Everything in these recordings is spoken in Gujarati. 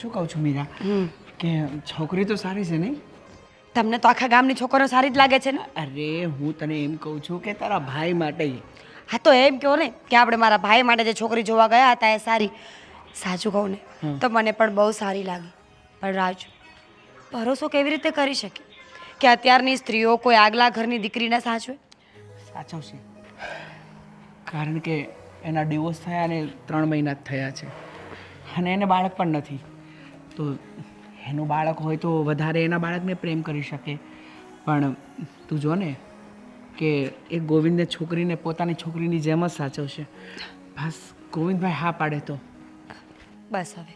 શું કહું છું મીરા કે છોકરી તો સારી છે નહીં? તમને તો આખા ગામની છોકરીઓ સારી જ લાગે છે ને? અરે હું તને એમ કહું છું કે તારા ભાઈ માટે. હા તો એમ કહો ને કે આપણે મારા ભાઈ માટે જે છોકરી જોવા ગયા હતા એ સારી. સાચું કહું ને તો મને પણ બહુ સારી લાગી. પણ રાજ, ભરોસો કેવી રીતે કરી શકે કે અત્યારની સ્ત્રીઓ કોઈ આગલા ઘરની દીકરીને સાચવે? સાચવશે, કારણ કે એના ડિવોર્સ થયા અને 3 મહિના જ થયા છે અને એને બાળક પણ નથી. તો એનું બાળક હોય તો વધારે એના બાળકને પ્રેમ કરી શકે. પણ તું જો ને કે એ ગોવિંદને છોકરીને પોતાની છોકરીની જેમ જ સાચવશે. બસ ગોવિંદભાઈ હા પાડે તો બસ હવે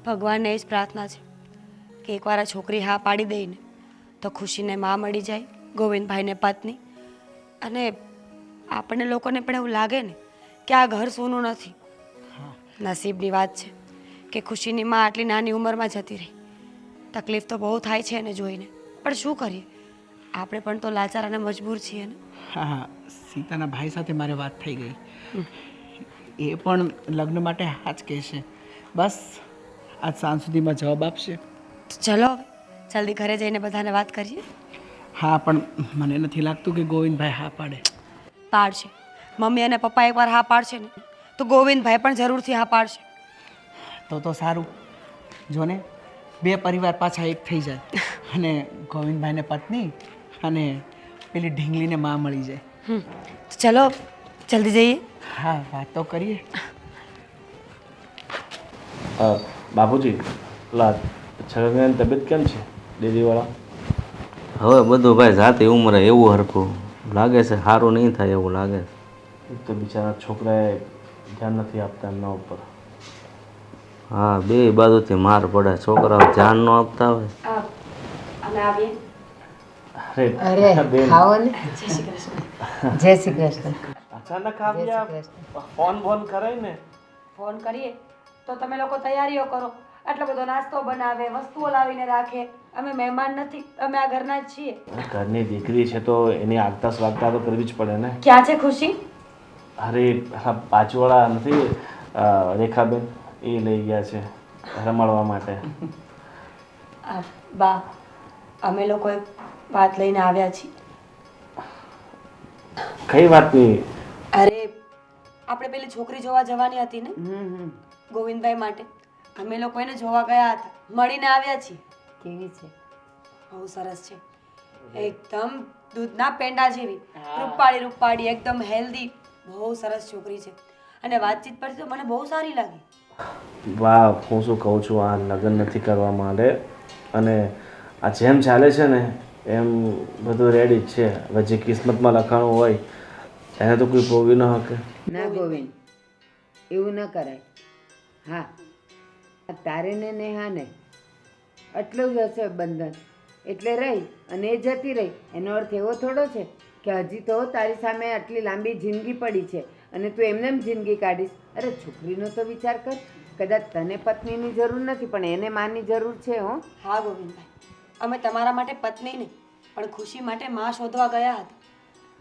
ભગવાનને એ જ પ્રાર્થના છે કે એકવાર આ છોકરી હા પાડી દઈને તો ખુશીને માં મળી જાય, ગોવિંદભાઈને પત્ની. અને આપણને લોકોને પણ એવું લાગે ને કે આ ઘર સૂનું નથી. નસીબની વાત છે કે ખુશીની માં આટલી નાની ઉંમરમાં જતી રહી. તકલીફ તો બહુ થાય છે એને જોઈને, પણ શું કરીએ, આપણે પણ તો લાચાર અને મજબૂર છીએ ને. હા, સીતાના ભાઈ સાથે મારે વાત થઈ ગઈ. એ પણ લગ્ન માટે હા જ કહેશે. બસ આજ સાંજ સુધીમાં જવાબ આપશે. ચલો હવે જલ્દી ઘરે જઈને બધાને વાત કરીએ. હા, પણ મને નથી લાગતું કે ગોવિંદભાઈ હા પાડે. પાડશે. મમ્મી અને પપ્પા એકવાર હા પાડશે ને તો ગોવિંદભાઈ પણ જરૂરથી હા પાડશે. તો સારું. જો ને 2 પરિવાર પાછા એક થઈ જાય અને ગોવિંદભાઈને પત્ની અને પેલી ઢીંગલીને માં મળી જાય. તો ચલો જલ્દી જઈએ. હા, વાત તો કરીએ. બાપુજી, પેલા છગનની તબિયત કેમ છે ડેરીવાળા? હવે બધું ભાઈ જાતે ઉંમરે એવું હરખું લાગે છે, સારું નહીં થાય એવું લાગે છે. એક તો બિચારા છોકરાએ ધ્યાન નથી આપતા એમના ઉપર. હા, બે બાજુથી માર પડે, છોકરાઓ ધ્યાન ન આપતા હોય. અમે આવીએ. અરે બેન, ખાઓ ને. જય શ્રી કૃષ્ણ. જય શ્રી કૃષ્ણ. અચાનક આવ્યા, ફોન કરાય ને. ફોન કરીએ તો તમે લોકો તૈયારીઓ કરો, આટલો બધો નાસ્તો બનાવે, વસ્તુઓ લાવીને રાખે. અમે મહેમાન નથી, અમે આ ઘરના જ છીએ. ઘરની દીકરી છે તો એની આગતા સ્વાગતા તો કરવી જ પડે ને. ક્યાં છે ખુશી? અરે પાછવાળા નથી રેખાબેન, એ લઈ ગયા છે રમાડવા માટે. બા, અમે લોકો વાત લઈને આવ્યા છીએ. કઈ વાતની? અરે આપણે પેલી છોકરી જોવા જવાની હતી ને, ગોવિંદભાઈ માટે. અમે લોકો એને જોવા ગયા હતા, મળીને આવ્યા છીએ. કેવી છે? બહુ સરસ છે, એકદમ દૂધના પેંડા જેવી, રૂપાળી રૂપાળી, એકદમ હેલ્ધી, બહુ સરસ છોકરી છે. અને વાતચીત પરથી તો મને બહુ સારી લાગી. વાહ, હું શું કહું છું, આ લગ્ન નથી કરવા માંડે અને આ જેમ ચાલે છે ને એમ બધું રેડી જ છે. હવે જે કિસ્મતમાં લખાણું હોય એને તો કોઈ પ્રોવી ન શકે. ના ગોવિંદ, એવું ન કરાય. હા, તારે ને નેહાને આટલું જ હશે બંધન, એટલે રહી અને એ જતી રહી. એનો અર્થ એવો થોડો છે કે હજી તો તારી સામે આટલી લાંબી જિંદગી પડી છે અને તું એમને એમ જિંદગી કાઢીશ. અરે છોકરીનો તો વિચાર કર. કદાચ તને પત્નીની જરૂર નથી પણ એને માની જરૂર છે. હો હા ગોવિંદભાઈ, અમે તમારા માટે પત્ની નહીં પણ ખુશી માટે માં શોધવા ગયા હતા.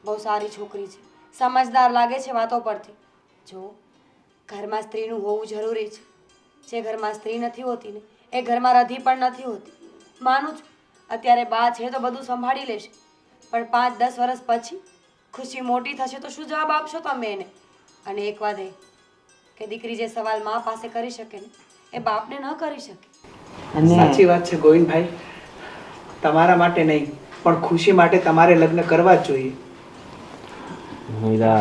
બહુ સારી છોકરી છે, સમજદાર લાગે છે વાતો પરથી. જો ઘરમાં સ્ત્રીનું હોવું જરૂરી છે. જે ઘરમાં સ્ત્રી નથી હોતી ને એ ઘરમાં રધી પણ નથી હોતી. માનું છું અત્યારે બા છે તો બધું સંભાળી લેશે, પણ 5-10 વર્ષ પછી ખુશી મોટી થશે તો શું જવાબ આપશો તમે એને? અને એક વાત એ કે દીકરી જે સવાલ મા પાસે કરી શકે ને એ બાપને ન કરી શકે. સાચી વાત છે ગોવિંદભાઈ. તમારા માટે નહીં પણ ખુશી માટે તમારે લગ્ન કરવા જ જોઈએ. મીરા,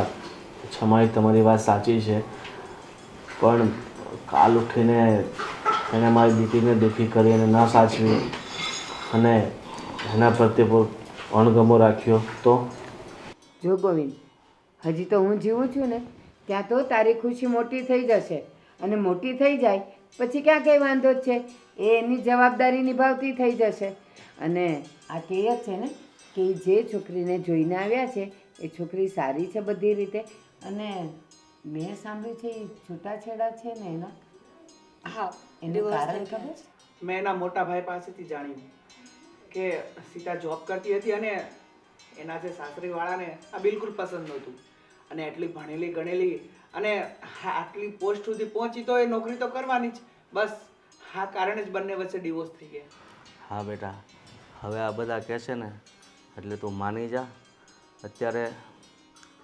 છમાઈ તમારી વાત સાચી છે, પણ કાલ ઉઠીને એને મારી દીકરીને દુઃખી કરી અને ન સાચવી અને એના પ્રત્યે અણગમો રાખ્યો તો? જો ગોવિંદ, હજી તો હું જીવું છું ને ત્યાં તો તારી ખુશી મોટી થઈ જશે અને મોટી થઈ જાય પછી ક્યાં કંઈ વાંધો જ છે. એ એની જવાબદારી નિભાવતી થઈ જશે. અને આ કહે છે ને કે જે છોકરીને જોઈને આવ્યા છે એ છોકરી સારી છે બધી રીતે. અને મેં સાંભળ્યું છે એ છૂટાછેડા છે ને એના. હા, એનું કારણ ખબર? મેં એના મોટા ભાઈ પાસેથી જાણ્યું કે સીતા જોબ કરતી હતી અને એના જે સાસરીવાળાને આ બિલકુલ પસંદ નહોતું. અને એટલી ભણેલી ગણેલી અને આટલી પોસ્ટ સુધી પહોંચી તો એ નોકરી તો કરવાની જ. બસ હા કારણે જ બંને વચ્ચે ડિવોર્સ થઈ ગયા. હા બેટા, હવે આ બધા કહે છે ને એટલે તું માની જા. અત્યારે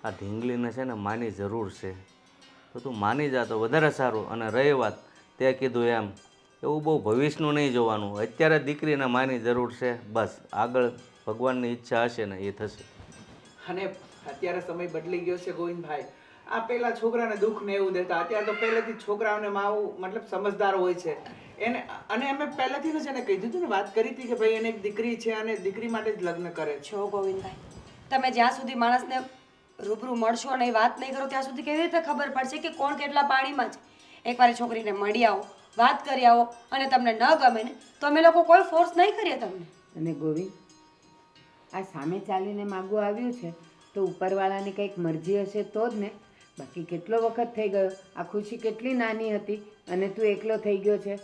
આ ઢીંગલીને છે ને માની જરૂર છે, તો તું માની જા તો વધારે સારું. અને રહી વાત તે કીધું એમ, એવું બહુ ભવિષ્યનું નહીં જોવાનું. અત્યારે દીકરીને માની જરૂર છે, બસ આગળ ભગવાનની ઈચ્છા હશે ને એ થશે. અને અત્યારે સમય બદલી ગયો છે ગોવિંદભાઈ. આ પેલા છોકરાને દુઃખ ને એવું દેતા, અત્યારે તો પહેલેથી જ છોકરાઓને માવું મતલબ સમજદાર હોય છે એને. અને અમે પહેલેથી જ એને કહી દીધું ને, વાત કરી હતી કે ભાઈ એને એક દીકરી છે અને દીકરી માટે જ લગ્ન કરે છે. જો ગોવિંદભાઈ, તમે જ્યાં સુધી માણસને રૂબરૂ મળશો અને એ વાત નહીં કરો ત્યાં સુધી કેવી રીતે ખબર પડશે કે કોણ કેટલા પાણીમાં છે? એકવાર એ છોકરીને મળી આવો, વાત કરી આવો, અને તમને ન ગમે ને તો અમે લોકો કોઈ ફોર્સ નહીં કરીએ તમને. અને ગોવિંદ, આ સામે ચાલીને માગું આવ્યું છે તો ઉપરવાળાની કંઈક મરજી હશે તો જ ને. બાકી કેટલો વખત થઈ ગયો, આ ખુશી કેટલી નાની હતી અને તું એકલો થઈ ગયો છે.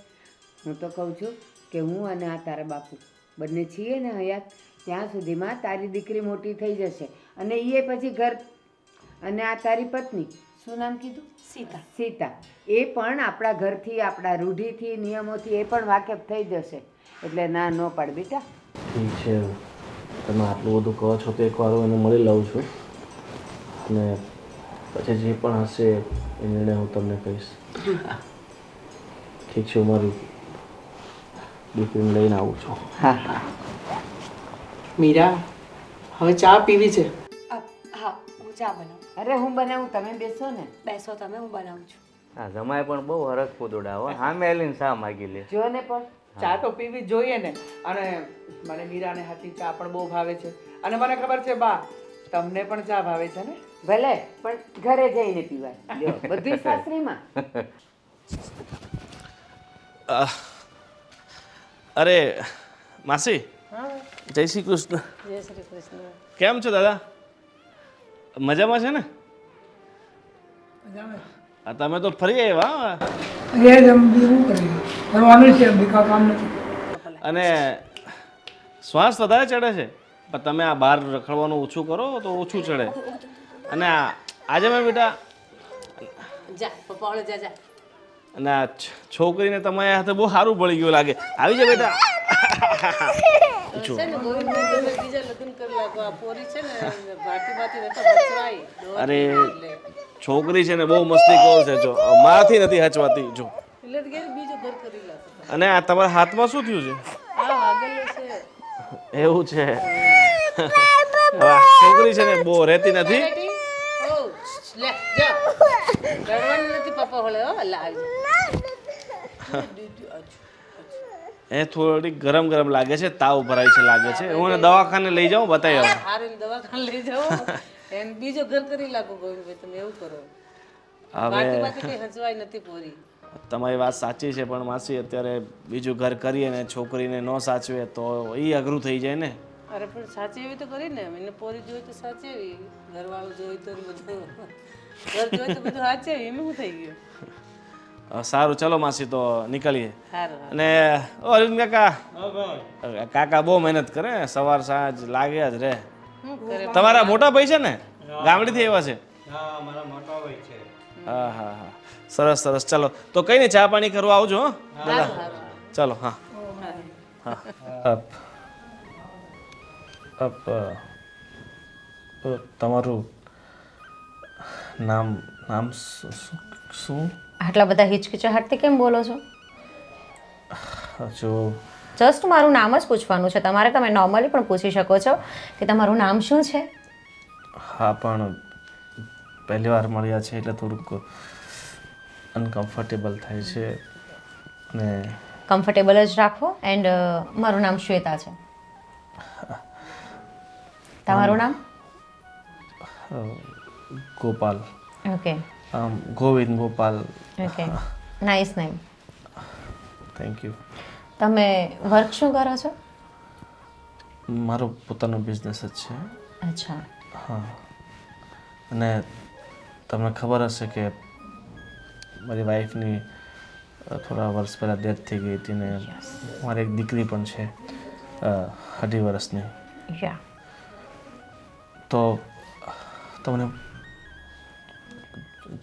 હું તો કહું છું કે હું અને આ તારા બાપુ બંને છીએ ને હયાત, ત્યાં સુધીમાં તારી દીકરી મોટી થઈ જશે અને એ પછી ઘર. અને આ તારી પત્ની, શું નામ કીધું? સીતા. સીતા, એ પણ આપણા ઘરથી, આપણા રૂઢિથી, નિયમોથી એ પણ વાકેફ થઈ જશે. એટલે ના ન પાડ બેટા. ઠીક છે, તમે આટલું બધું કહો છો તો એકવાર હું એને મળી લઉં છું અને પછી જે પણ હશે એ નિર્ણય હું તમને કહીશ. ઠીક છે, હું મારી દીકરીને લઈને આવું છું. હા હા. મીરા, હવે ચા પીવી છે. હા, હું ચા બનાવું. અરે હું બનાવું, તમે બેસો ને. બેસો તમે, હું બનાવું છું. હા, જમાય પણ બહુ હરખ કુદડા હો. સામે આવીને શા માગી લે. જો ને પણ ચા તો પીવી જ જોઈએ ને. અને મને મીરાને હાથની ચા પણ બહુ ભાવે છે. અને મને ખબર છે બા, તમને પણ ચા ભાવે છે ને? ભલે, પણ ઘરે જઈને પીવાય. લ્યો, બધું સાસરીમાં. અરે માસી, જય શ્રી કૃષ્ણ. જય શ્રી કૃષ્ણ. કેમ છો દાદા? મજામાં છે ને? આ તમે તો ફરી આવ્યા. અને શ્વાસ વધારે ચડે છે, પણ તમે આ બહાર રખડવાનું ઓછું કરો તો ઓછું ચડે. અને આજે મેં બેટા જા પપ્પા ઓળે જા જા. અને આ છોકરીને તમારા હાથે બહુ સારું પડી ગયું લાગે. આવી જાય બેટા. છે ને ગોવિંદ તમે બીજા લગ્ન કરી લાગો. આ પોરી છે ને ભાટી ભાટી નતો હચવાઈ. અરે છોકરી છે ને બહુ મસ્તી કરે છે, જો મારાથી નથી હચવાતી જો. એટલે તો ઘેર બીજું ઘર કરી લાગો. અને આ તમારા હાથમાં શું થયું છે? આ વાગેલું છે. એવું છે. છોકરી છે ને બહુ રહેતી નથી. બેટી ઓ લે જા. રડવાનું નથી પપ્પા ઓળે હો. લા આવી જા. એ થોડી ગરમ ગરમ લાગે છે, તાવ ભરાય છે લાગે છે. હું એને દવાખાને લઈ જાઉં, બતાવી આવું. હારે દવાખાને લઈ જાઓ. એને બીજો ઘર કરી લાગો ગોવિંદભાઈ, તમે એવું કરો. ભાટી હવે ભાટી કઈ હચવાઈ નથી પોરી. તમારી વાત સાચી છે, પણ માસી અત્યારે બીજું ઘર કરીએ ને છોકરીને ન સાચવે તો એ અઘરું થઈ જાય ને. અરે પણ સાચી એવી તો કરી ને. એને પોરી જોઈ તો સાચી એવી, ઘરવાળું જોઈ તો બધું, ઘર જોઈ તો બધું સાચે એમ શું થઈ ગયું. સારું, ચલો માસી તો નીકળીએ. સારું. અને ઓ અરવિંદ કાકા, કાકા બહુ મહેનત કરે, સવાર સાંજ લાગે જ રે. શું કરે? તમારા મોટા ભાઈ છે ને, ગામડેથી આવ્યા છે? હા હા હા, સરસ સરસ. ચલો તો કઈ નહીં, ચા પાણી કરવા આવજો. હો દાદા, ચલો. હા તમારું નામ નામ શું? આટલા બધા હિચકિચાહટથી કેમ બોલો છો? જો જસ્ટ મારું નામ જ પૂછવાનું છે તમારે. તમે નોર્મલી પણ પૂછી શકો છો કે તમારું નામ શું છે. હા, પણ પહેલી વાર મળ્યા છે એટલે થોડુંક અનકમ્ફર્ટેબલ થાય છે. ને કમ્ફર્ટેબલ જ રાખો. એન્ડ મારું નામ શ્વેતા છે. તમારું નામ? Gopal. Okay Govind Gopal. Okay, nice name. Thank you. તમે વર્ક શું કરો છો? મારો પોતાનો બિઝનેસ જ છે. અચ્છા. હા, અને તમને ખબર હશે કે મારી વાઈફની થોડા વર્ષ પહેલાં ડેથ થઈ ગઈ હતી ને મારી એક દીકરી પણ છે 18 વર્ષની. યા. તો તમને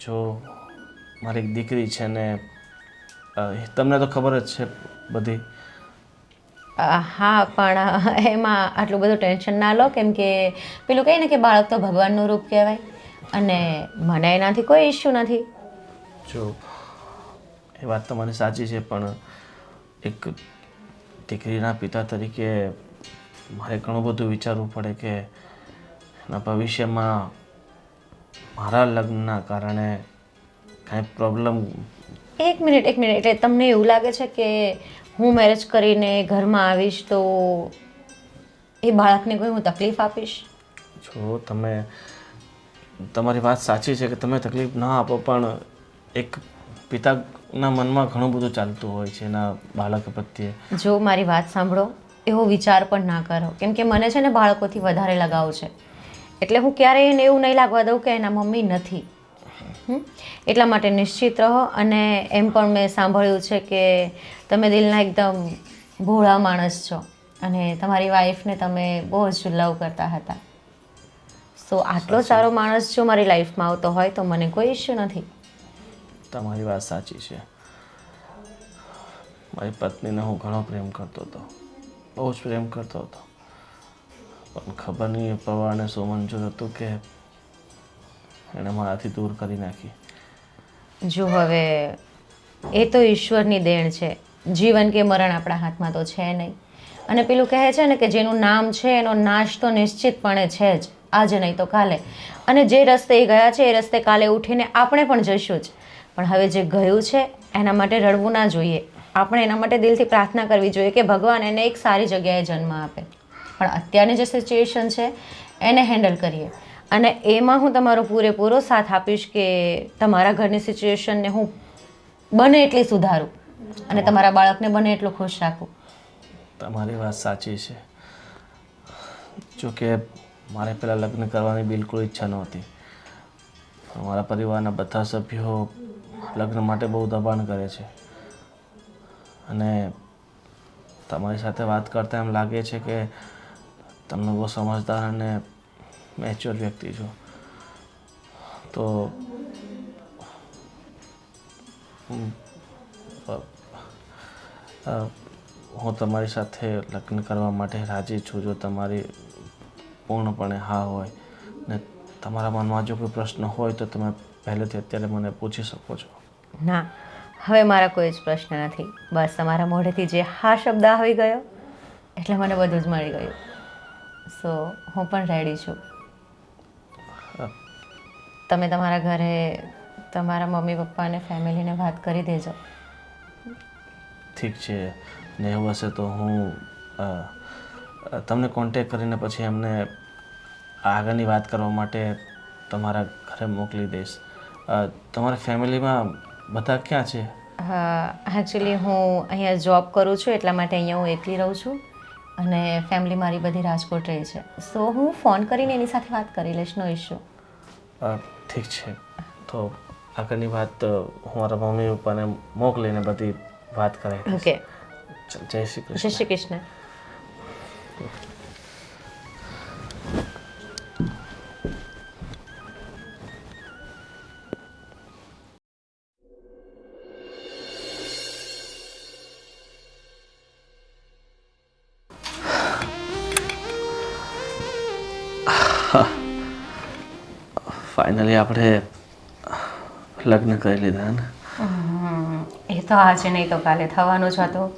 જો મારી એક દીકરી છે ને તમને તો ખબર જ છે બધી. હા પણ એમાં આટલું બધું ટેન્શન ના લો, કેમ કે પેલું કહે ને કે બાળક તો ભગવાનનું રૂપ કહેવાય, અને મને એનાથી કોઈ ઇશ્યુ નથી. જો એ વાત તમારી સાચી છે, પણ એક દીકરીના પિતા તરીકે મારે ઘણું બધું વિચારવું પડે કે એના ભવિષ્યમાં મારા લગ્નના કારણે કાંઈ પ્રોબ્લેમ. એક મિનિટ એટલે તમને એવું લાગે છે કે હું મેરેજ કરીને ઘરમાં આવીશ તો એ બાળકને કોઈ હું તકલીફ આપીશ? જો તમારી વાત સાચી છે કે તમે તકલીફ ના આપો, પણ એક પિતાના મનમાં ઘણું બધું ચાલતું હોય છે એના બાળક પ્રત્યે. જો મારી વાત સાંભળો, એવો વિચાર પણ ના કરો, કેમ કે મને છે ને બાળકોથી વધારે લગાવ છે, એટલે હું ક્યારેય એને એવું નહીં લાગવા દઉં કે એના મમ્મી નથી. એટલા માટે નિશ્ચિત રહો. અને એમ પણ મેં સાંભળ્યું છે કે તમે દિલના એકદમ ભોળા માણસ છો, અને તમારી વાઈફને તમે બહુ જ લવ કરતા હતા. સો આટલો સારો માણસ જો મારી લાઈફમાં આવતો હોય તો મને કોઈ ઇશ્યુ નથી. તમારી વાત સાચી છે. મારી પત્નીને હું ઘણો પ્રેમ કરતો હતો, બહુ જ પ્રેમ કરતો હતો, પણ ખબર નહીં એ પ્રમાણે શું મંજૂર હતું કે એણે મારાથી દૂર કરી નાખી. જો હવે એ તો ઈશ્વરની દેણ છે, જીવન કે મરણ આપણા હાથમાં તો છે નહીં. અને પેલું કહે છે ને કે જેનું નામ છે એનો નાશ તો નિશ્ચિતપણે છે જ, આજે નહીં તો કાલે. અને જે રસ્તે એ ગયા છે એ રસ્તે કાલે ઉઠીને આપણે પણ જઈશું જ. પણ હવે જે ગયું છે એના માટે રડવું ના જોઈએ. આપણે એના માટે દિલથી પ્રાર્થના કરવી જોઈએ કે ભગવાન એને એક સારી જગ્યાએ જન્મ આપે. પણ અત્યારની જે સિચ્યુએશન છે એને હેન્ડલ કરીએ, અને એમાં હું તમારો પૂરેપૂરો સાથ આપીશ કે તમારા ઘરની સિચ્યુએશનને હું બને એટલી સુધારું અને તમારા બાળકને બને એટલું ખુશ રાખું. તમારી વાત સાચી છે. જોકે મારે પહેલાં લગ્ન કરવાની બિલકુલ ઈચ્છા નહોતી, પણ મારા પરિવારના બધા સભ્યો લગ્ન માટે બહુ દબાણ કરે છે, અને તમારી સાથે વાત કરતાં એમ લાગે છે કે તમે બહુ સમજદાર અને મેચ્યોર વ્યક્તિ છો. તો હું તમારી સાથે લગ્ન કરવા માટે રાજી છું, જો તમારી પૂર્ણપણે હા હોય. ને તમારા મનમાં જો કોઈ પ્રશ્ન હોય તો તમે પહેલેથી અત્યારે મને પૂછી શકો છો. ના, હવે મારા કોઈ જ પ્રશ્ન નથી. બસ તમારા મોઢેથી જે હા શબ્દ આવી ગયો એટલે મને બધું જ મળી ગયું. સો હું પણ રેડી છું. તમે તમારા ઘરે તમારા મમ્મી પપ્પા અને ફેમિલીને વાત કરી દેજો. ઠીક છે, ને એવું હશે તો હું તમને કોન્ટેક કરીને પછી એમને આગળની વાત કરવા માટે તમારા ઘરે મોકલી દઈશ. તમારા ફેમિલીમાં બધા ક્યાં છે? એકચ્યુઅલી હું અહીંયા જોબ કરું છું, એટલા માટે અહીંયા હું એકલી રહું છું, અને ફેમિલી મારી બધી રાજકોટ રહે છે. સો હું ફોન કરીને એની સાથે વાત કરી લઈશ, નો ઇશ્યુ. ઠીક છે, તો આગળની વાત હું મારા મમ્મી પપ્પાને મોકલીને બધી વાત કરાવી. ઓકે, જય શ્રી કૃષ્ણ. જય શ્રી કૃષ્ણ. ફાઇનલી આપણે લગ્ન કરી લીધા ને? એ તો આજે નહીં તો કાલે થવાનું જ હતું.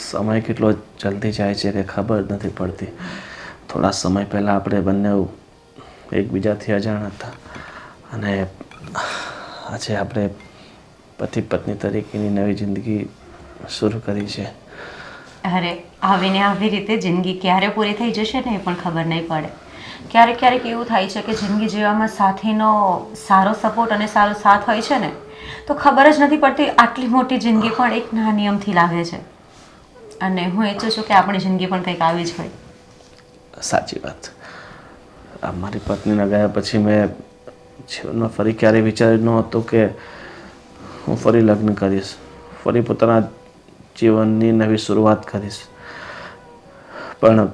સમય કેટલો જલ્દી જાય છે કે ખબર નથી પડતી. થોડા સમય પહેલાં આપણે બંને એકબીજાથી અજાણ હતા, અને આજે આપણે પતિ પત્ની તરીકેની નવી જિંદગી શરૂ કરી છે. અરે આવીને આવી રીતે જિંદગી ક્યારે પૂરી થઈ જશે ને એ પણ ખબર નહીં પડે. ક્યારેક ક્યારેક એવું થાય છે કે જિંદગી જીવવામાં સાથીનો સારો સપોર્ટ અને સારો સાથ હોય છે ને તો ખબર જ નથી પડતી આટલી મોટી જિંદગી પણ એક નાના નિયમથી લાગે છે. અને હું ઈચ્છું છું કે આપણી જિંદગી પણ કંઈક આવી જ હોય. સાચી વાત. મારી પત્નીના ગયા પછી મેં જીવનમાં ફરી ક્યારેય વિચાર્યું ન હતું કે હું ફરી લગ્ન કરીશ, ફરી પોતાના જીવનની નવી શરૂઆત કરીશ. પણ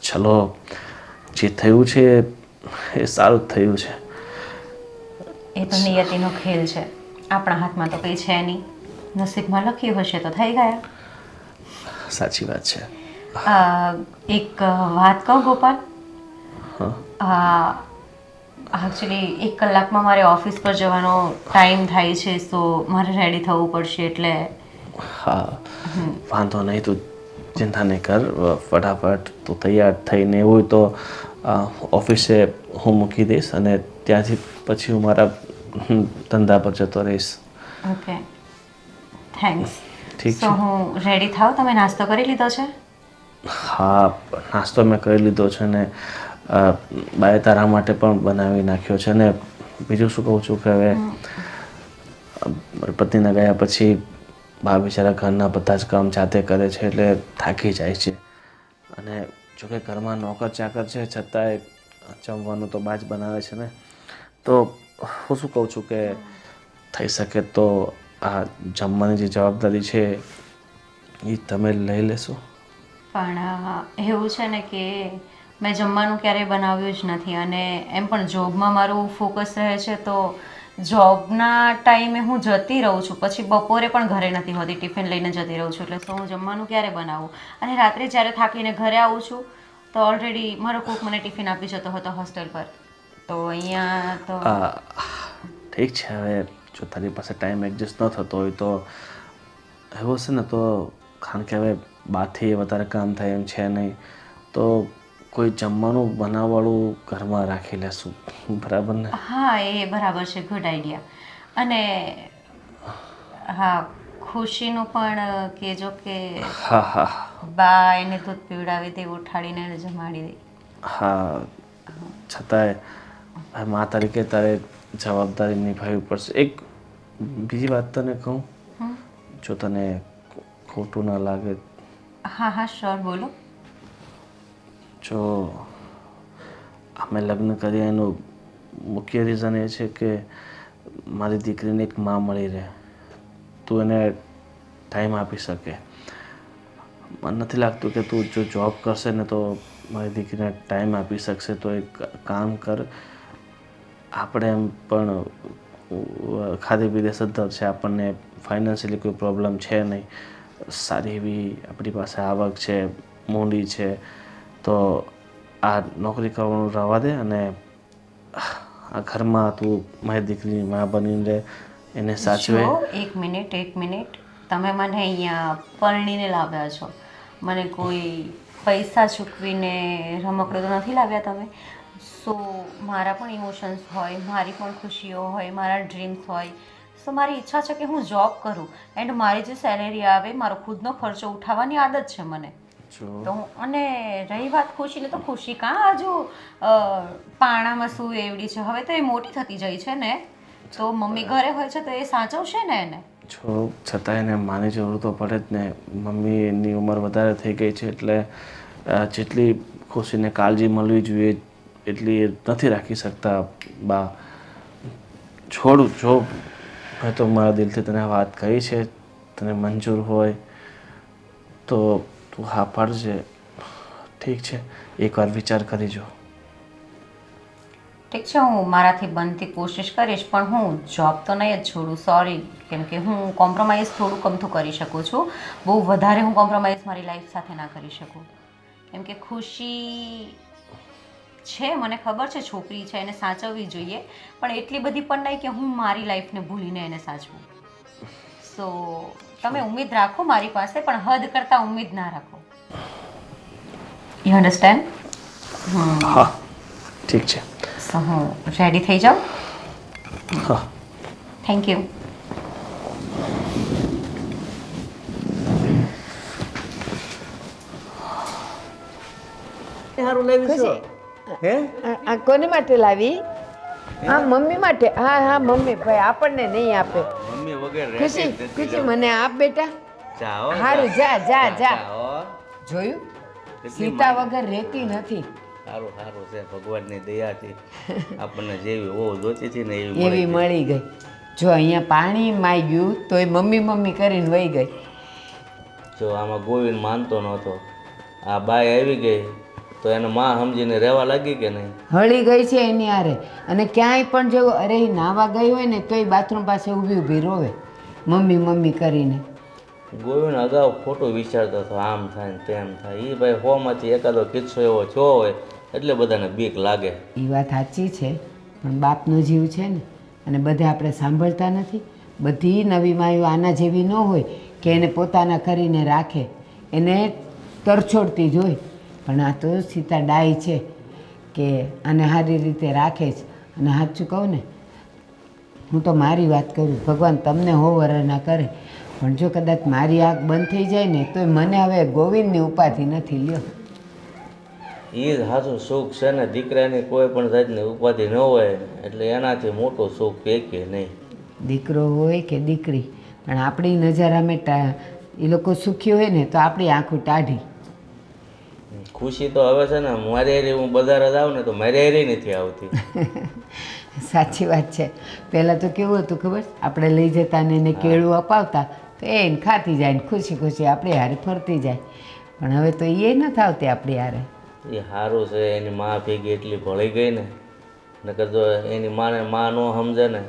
ચલો, જે થયું છે એ સારું જ થયું છે. એ તો નિયતિનો ખેલ છે, આપણા હાથમાં તો કંઈ છે નહીં. નસીબમાં લખ્યું હશે તો થઈ ગયા. સાચી વાત છે. એક વાત કહું ગોપાલ, હા એકચ્યુઅલી 1 કલાકમાં મારે ઓફિસ પર જવાનો ટાઈમ થાય છે, તો મારે રેડી થવું પડશે એટલે. હા વાંધો નહીં, તું ચિંતા નહીં કર. ફટાફટ તું તૈયાર થઈને એવું હોય તો ઓફિસે હું મૂકી દઈશ અને ત્યાંથી પછી હું મારા ધંધા પર જતો રહીશ. Okay, thanks. ઠીક તો હું રેડી થાવ. તમે નાસ્તો કરી લીધો છે? હા, નાસ્તો મેં કરી લીધો છે ને બાએ તારા માટે પણ બનાવી નાખ્યો છે. ને બીજું શું કહું છું કે હવે મારા પતિના ગયા પછી બા બિચારા ઘરના બધા જ કામ જાતે કરે છે એટલે થાકી જાય છે. અને જોકે ઘરમાં નોકર ચાકર છે છતાંય જમવાનું તો બા જ બનાવે છે ને. તો હું શું કહું છું કે થઈ શકે તો આ જમવાની જે જવાબદારી છે એ તમે લઈ લેશો. પણ એવું છે ને કે મેં જમવાનું ક્યારેય બનાવ્યું જ નથી, અને એમ પણ જોબમાં મારું ફોકસ રહે છે, તો જોબના ટાઈમે હું જતી રહું છું, પછી બપોરે પણ ઘરે નથી હોતી, ટિફિન લઈને જતી રહું છું, એટલે તો હું જમવાનું ક્યારે બનાવું? અને રાત્રે જ્યારે થાકીને ઘરે આવું છું તો ઓલરેડી મારો કોક મને ટિફિન આપી જતો હતો હોસ્ટેલ પર. તો અહીંયા તો ઠીક છે, હવે જો તારી પાસે ટાઈમ એડજસ્ટ ન થતો હોય તો એવું હશે ને તો, કારણ કે હવે બાથી વધારે કામ થાય એમ છે નહીં, તો કોઈ જમવાનું બનાવવાળું ઘરમાં રાખી લેશું, બરાબર ને? હા, એ બરાબર છે, ગુડ આઈડિયા. અને હા, ખુશીનું પણ કહેજો કે હા હા બા એને દૂધ પીવડાવી દે, ઉઠાડીને એને જમાડી દે. હા, છતાંય મા તરીકે તારે જવાબદારી નિભાવવી પડશે. એક બીજી વાત તને કહું, જો તને ખોટું ના લાગે. હા હા, શ્યોર, બોલો. જો અમે લગ્ન કર્યા એનું મુખ્ય રીઝન એ છે કે મારી દીકરીને એક માં મળી રહે, તું એને ટાઈમ આપી શકે. મને નથી લાગતું કે તું જો જોબ કરશે ને તો મારી દીકરીને ટાઈમ આપી શકશે. તો એક કામ કર, આપણે એમ પણ ખાધી પીધે સદ્ધર છે, આપણને ફાઇનાન્શિયલી કોઈ પ્રોબ્લેમ છે નહીં, સારી એવી આપણી પાસે આવક છે, મૂડી છે, તો આ નોકરી કરવાનું રહેવા દે અને આ ઘરમાં તું મારી દીકરીની માં બનીને રહે, એને સાચવે. જો, એક મિનિટ, તમે મને અહીંયા પરણીને લાવ્યા છો, મને કોઈ પૈસા ચૂકવીને રમકડું તો નથી લાવ્યા તમે. સો મારા પણ ઇમોશન્સ હોય, મારી પણ ખુશીઓ હોય, મારા ડ્રીમ્સ હોય. સો મારી ઈચ્છા છે કે હું જોબ કરું એન્ડ મારી જે સેલેરી આવે મારો ખુદનો ખર્ચો ઉઠાવવાની આદત છે મને. તો અને રહી વાત ખુશીને, તો ખુશી કાં હજુ પાણામાં શું એવડી છે, હવે તો એ મોટી થતી જાય છે ને, તો મમ્મી ઘરે હોય છે તો એ સાચવશે ને એને. જો છતાં એને માની જરૂર તો પડે જ ને. મમ્મીની ઉંમર વધારે થઈ ગઈ છે એટલે જેટલી ખુશીને કાળજી મળવી જોઈએ એટલી નથી રાખી શકતા બા. છોડું, જો મેં તો મારા દિલથી તને વાત કહી છે, તને મંજૂર હોય તો તું હા પાડજે. ઠીક છે, એકવાર વિચાર કરી જો. ઠીક છે, હું મારાથી બનતી કોશિશ કરીશ, પણ હું જોબ તો નહીં જ છોડું, સોરી. કેમ કે હું કોમ્પ્રોમાઇઝ થોડું કમથું કરી શકું છું, બહુ વધારે હું કોમ્પ્રોમાઇઝ મારી લાઈફ સાથે ના કરી શકું. કેમ કે ખુશી છે, મને ખબર છે છોકરી છે, એને સાચવવી જોઈએ, પણ એટલી બધી પણ નહીં કે હું મારી લાઈફને ભૂલીને એને સાચવું. સો તમે ઉમ્મીદ રાખો મારી પાસે, પણ હદ કરતાં ઉમ્મીદ ના રાખો. You understand? હા, ઠીક છે. સો હું રેડી થઈ જાઉં? હા, થેન્ક યુ. આ કોને માટે લાવી? હા, મમ્મી માટે. હા હા, મમ્મી ભાઈ આપણને નહીં આપે. મમ્મી વગર ખુશી, ખુશી મને આપ બેટા. હારું, જા જા જા. જોયું, સીતા વગર રહેતી નથી. સારું સારું છે, ભગવાનની દયાથી આપણને જેવી હોવ જોતી હતી ને એવી એવી મળી ગઈ. જો અહીંયા પાણી માઈ ગયું તોય મમ્મી મમ્મી કરીને વહી ગઈ. જો આમાં ગોવિંદ માનતો નહોતો, આ બાઈ આવી ગઈ તો એને માં સમજીને રહેવા લાગી કે નહીં? હળી ગઈ છે એની હારે. અને ક્યાંય પણ જો અરે નાવા ગઈ હોય ને તોય બાથરૂમ પાસે ઊભી ઊભી રોવે. મમ્મી મમ્મી કરીને. ગોવિંદ અગાઉ ખોટું વિચારતો હતો, આમ થાય ને તેમ થાય. એ ભાઈ હોમાંથી એકાદો કિસ્સો એવો થયો હોય એટલે બધાને બીક લાગે. એ વાત સાચી છે, પણ બાપનો જીવ છે ને, અને બધે આપણે સાંભળતા નથી. બધી નવી માયું આના જેવી ન હોય કે એને પોતાના કરીને રાખે, એને તરછોડતી જ હોય. પણ આ તો સીતા ડાઈ છે કે આને સારી રીતે રાખે છે. અને સાચું કહું ને, હું તો મારી વાત કરું, ભગવાન તમને હો વર ના કરે, પણ જો કદાચ મારી આંખ બંધ થઈ જાય ને તો મને હવે ગોવિંદની ઉપાધિ નથી લ્યો. એ જ સાચું સુખ છે ને. દીકરાની કોઈ પણ જાતની ઉપાધિ ન હોય એટલે એનાથી મોટું સુખ કે નહીં. દીકરો હોય કે દીકરી, પણ આપણી નજર અમે એ લોકો સુખી હોય ને તો આપણી આંખો ટાઢી. ખુશી તો હવે છે ને મારી હારી હું બજાર જ આવું ને તો મારી હારી નથી આવતી. સાચી વાત છે. પહેલાં તો કેવું હતું ખબર, આપણે લઈ જતા ને એને કેળું અપાવતા તો એને ખાતી જાય ને ખુશી ખુશી આપણી હારે ફરતી જાય. પણ હવે તો એ નથી આવતી આપણી હારે. એ સારું છે એની મા ભેગી એટલી ભળી ગઈ ને, નકર જો એની માને ન સમજે ને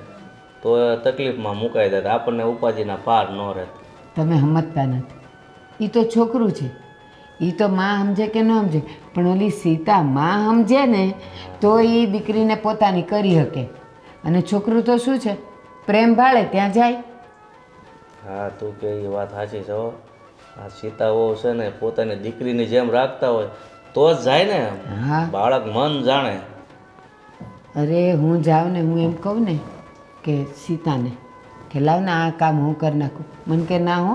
તો તકલીફમાં મુકાઈ દે, આપણને ઉપાધિના પાર ન રહે. તમે સમજતા નથી. એ તો છોકરું છે, એ તો માં સમજે કે ન સમજે, પણ ઓલી સીતા માં સમજે ને તો એ દીકરીને પોતાની કરી શકે. અને છોકરું તો શું છે, પ્રેમ ભાળે ત્યાં જાય. હા, તું કે એ વાત સાચી છે હો. આ સીતાઓ છે ને પોતાની દીકરીની જેમ રાખતા હોય તો જ જાય ને. હા, બાળક મન જાણે. અરે હું જાઉં ને હું એમ કહું ને કે સીતાને કે લાવ ને આ કામ હું કરી નાખું, મને કે ના હો,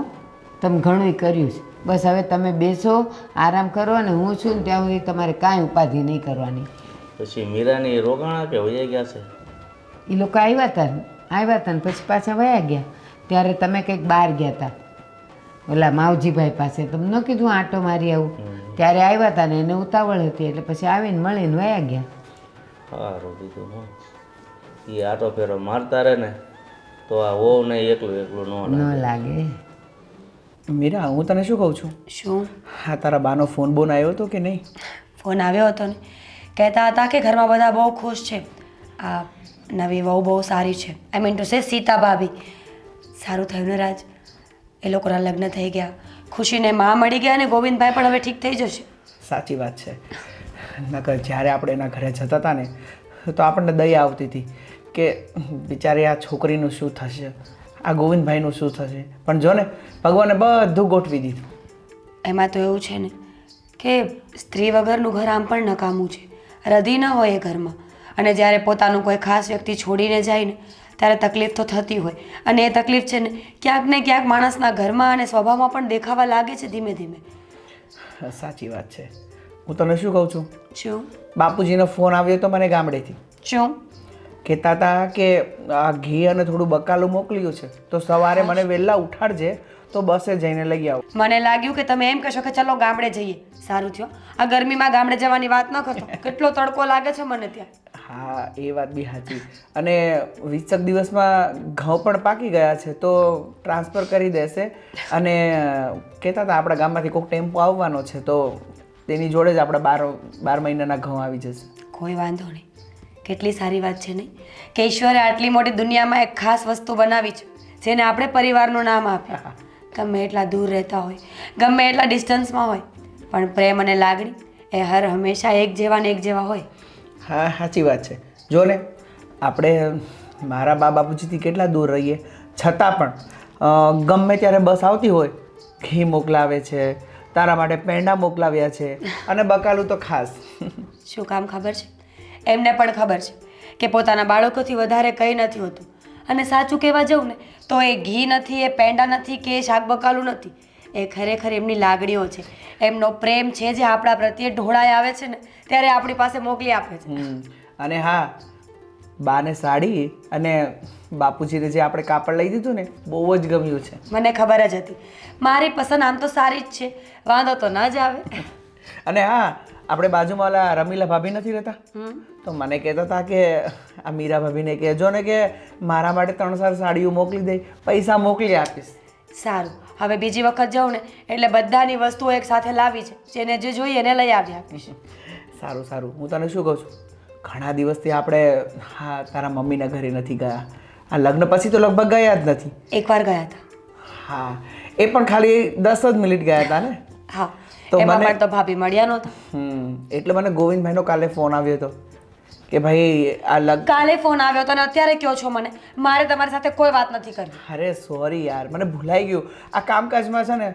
તમે ઘણું કર્યું છે, બસ હવે તમે બેસો આરામ કરો અને હું છું ને ત્યાં સુધી તમારે કાંઈ ઉપાધિ નહીં કરવાની. પછી મીરાની રોકાણા કે વહી ગયા છે? એ લોકો આવ્યા હતા ને પછી પાછા વયા ગયા. ત્યારે તમે કંઈક બહાર ગયા હતા ઓલા માવજીભાઈ પાસે, તમને ન કીધું આંટો મારી આવું, ત્યારે આવ્યા હતા ને એને ઉતાવળ હતી એટલે પછી આવીને મળીને વયા ગયા. સારું બીજું હું એ આટો ફેરો મારતા રહે ને તો આ હોવ ને એકલું એકલું ન લાગે. મીરા, હું તને શું કહું છું? શું? હા, તારા બાનો ફોન બોન આવ્યો હતો કે નહીં? ફોન આવ્યો હતો ને, કહેતા હતા કે ઘરમાં બધા બહુ ખુશ છે. આ નવી વહુ બહુ સારી છે. I mean to say Sita ભાભી. સારું થયું ને રાજ, એ લોકોના લગ્ન થઈ ગયા, ખુશીને માં મળી ગયા અને ગોવિંદભાઈ પણ હવે ઠીક થઈ જશે. સાચી વાત છે. નકર જ્યારે આપણે એના ઘરે જતા હતા ને તો આપણને દયા આવતી હતી કે બિચારી આ છોકરીનું શું થશે, આ ગોવિંદભાઈનું શું થશે. પણ જો ને ભગવાને બધું ગોઠવી દીધું. એમાં તો એવું છે ને કે સ્ત્રી વગરનું ઘર આમ પણ નકામું છે. રધી ન હોય એ ઘરમાં, અને જ્યારે પોતાનું કોઈ ખાસ વ્યક્તિ છોડીને જાય ને ત્યારે તકલીફ તો થતી હોય. અને એ તકલીફ છે ને ક્યાંક ને ક્યાંક માણસના ઘરમાં અને સ્વભાવમાં પણ દેખાવા લાગે છે ધીમે ધીમે. સાચી વાત છે. હું તને શું કહું છું, શું? બાપુજીનો ફોન આવ્યો તો મને ગામડેથી. શું? કહેતા હતા કે આ ઘી અને થોડું બકાલું મોકલ્યું છે તો સવારે મને વહેલા ઉઠાડજે તો બસે જઈને લઈ આવું. મને લાગ્યું કે તમે એમ કહેશો કે ચલો ગામડે જઈએ. સારું થયો, આ ગરમીમાં ગામડે જવાની વાત ન કરતો. કેટલો તડકો લાગે છે મને ત્યાં. હા, એ વાત બી સાચી. અને 20 દિવસમાં ઘઉં પણ પાકી ગયા છે તો ટ્રાન્સફર કરી દેશે. અને કહેતા હતા આપણા ગામમાંથી કોઈક ટેમ્પો આવવાનો છે તો તેની જોડે જ આપણા 12 મહિનાના ઘઉં આવી જશે. કોઈ વાંધો નહીં. કેટલી સારી વાત છે નહીં કે ઈશ્વરે આટલી મોટી દુનિયામાં એક ખાસ વસ્તુ બનાવી છે જેને આપણે પરિવારનું નામ આપ્યું. ગમે એટલા દૂર રહેતા હોય, ગમે એટલા ડિસ્ટન્સમાં હોય, પણ પ્રેમ અને લાગણી એ હર હંમેશા એક જેવા ને એક જેવા હોય. હા, સાચી વાત છે. જો ને આપણે મારા બાપુજીથી કેટલા દૂર રહીએ છતાં પણ ગમે ત્યારે બસ આવતી હોય ઘી મોકલાવે છે, તારા માટે પેંડા મોકલાવ્યા છે, અને બકાલું તો ખાસ. શું કામ ખબર છે? એમને પણ ખબર છે કે પોતાના બાળકોથી વધારે કંઈ નથી હોતું. અને સાચું કહેવા જવું ને તો એ ઘી નથી, એ પેંડા નથી કે એ શાક બકાલું નથી, એ ખરેખર એમની લાગણીઓ છે, એમનો પ્રેમ છે જે આપણા પ્રત્યે ઢોળાઈ આવે છે ને ત્યારે આપણી પાસે મોકલી આપે છે. અને હા, બાને સાડી અને બાપુજીને જે આપણે કાપડ લઈ દીધું ને બહુ જ ગમ્યું છે. મને ખબર જ હતી. મારી પસંદ આમ તો સારી જ છે, વાંધો તો ન જ આવે. અને હા, આપણે બાજુમાં ઓલા રમીલા ભાભી નથી રહેતા તો મને કહેતા હતા કે આ મીરા ભાભીને કહેજો ને કે મારા માટે 3-4 સાડીઓ મોકલી દે, પૈસા મોકલી આપીશ. સારું, હવે બીજી વખત જાઉં ને એટલે બધાની વસ્તુઓ એક સાથે લાવી છે, જેને જે જોઈએ એને લઈ આવી આપીશ. સારું સારું. હું તને શું કહું છું, ઘણા દિવસથી આપણે તારા મમ્મીના ઘરે નથી ગયા આ લગ્ન પછી તો લગભગ ગયા જ નથી. એકવાર ગયા હતા. હા, એ પણ ખાલી 10 જ મિનિટ ગયા હતા ને. હા, તો એમાં મને- પણ તો ભાભી મળ્યા નહોતા. એટલે મને ગોવિંદભાઈનો કાલે ફોન આવ્યો હતો કે ભાઈ આ કાલે ફોન આવ્યો હતો અને અત્યારે કયો છો મને મારે તમારી સાથે કોઈ વાત નથી કરવી. અરે સોરી યાર, મને ભૂલાઈ ગયું. આ કામકાજમાં છે ને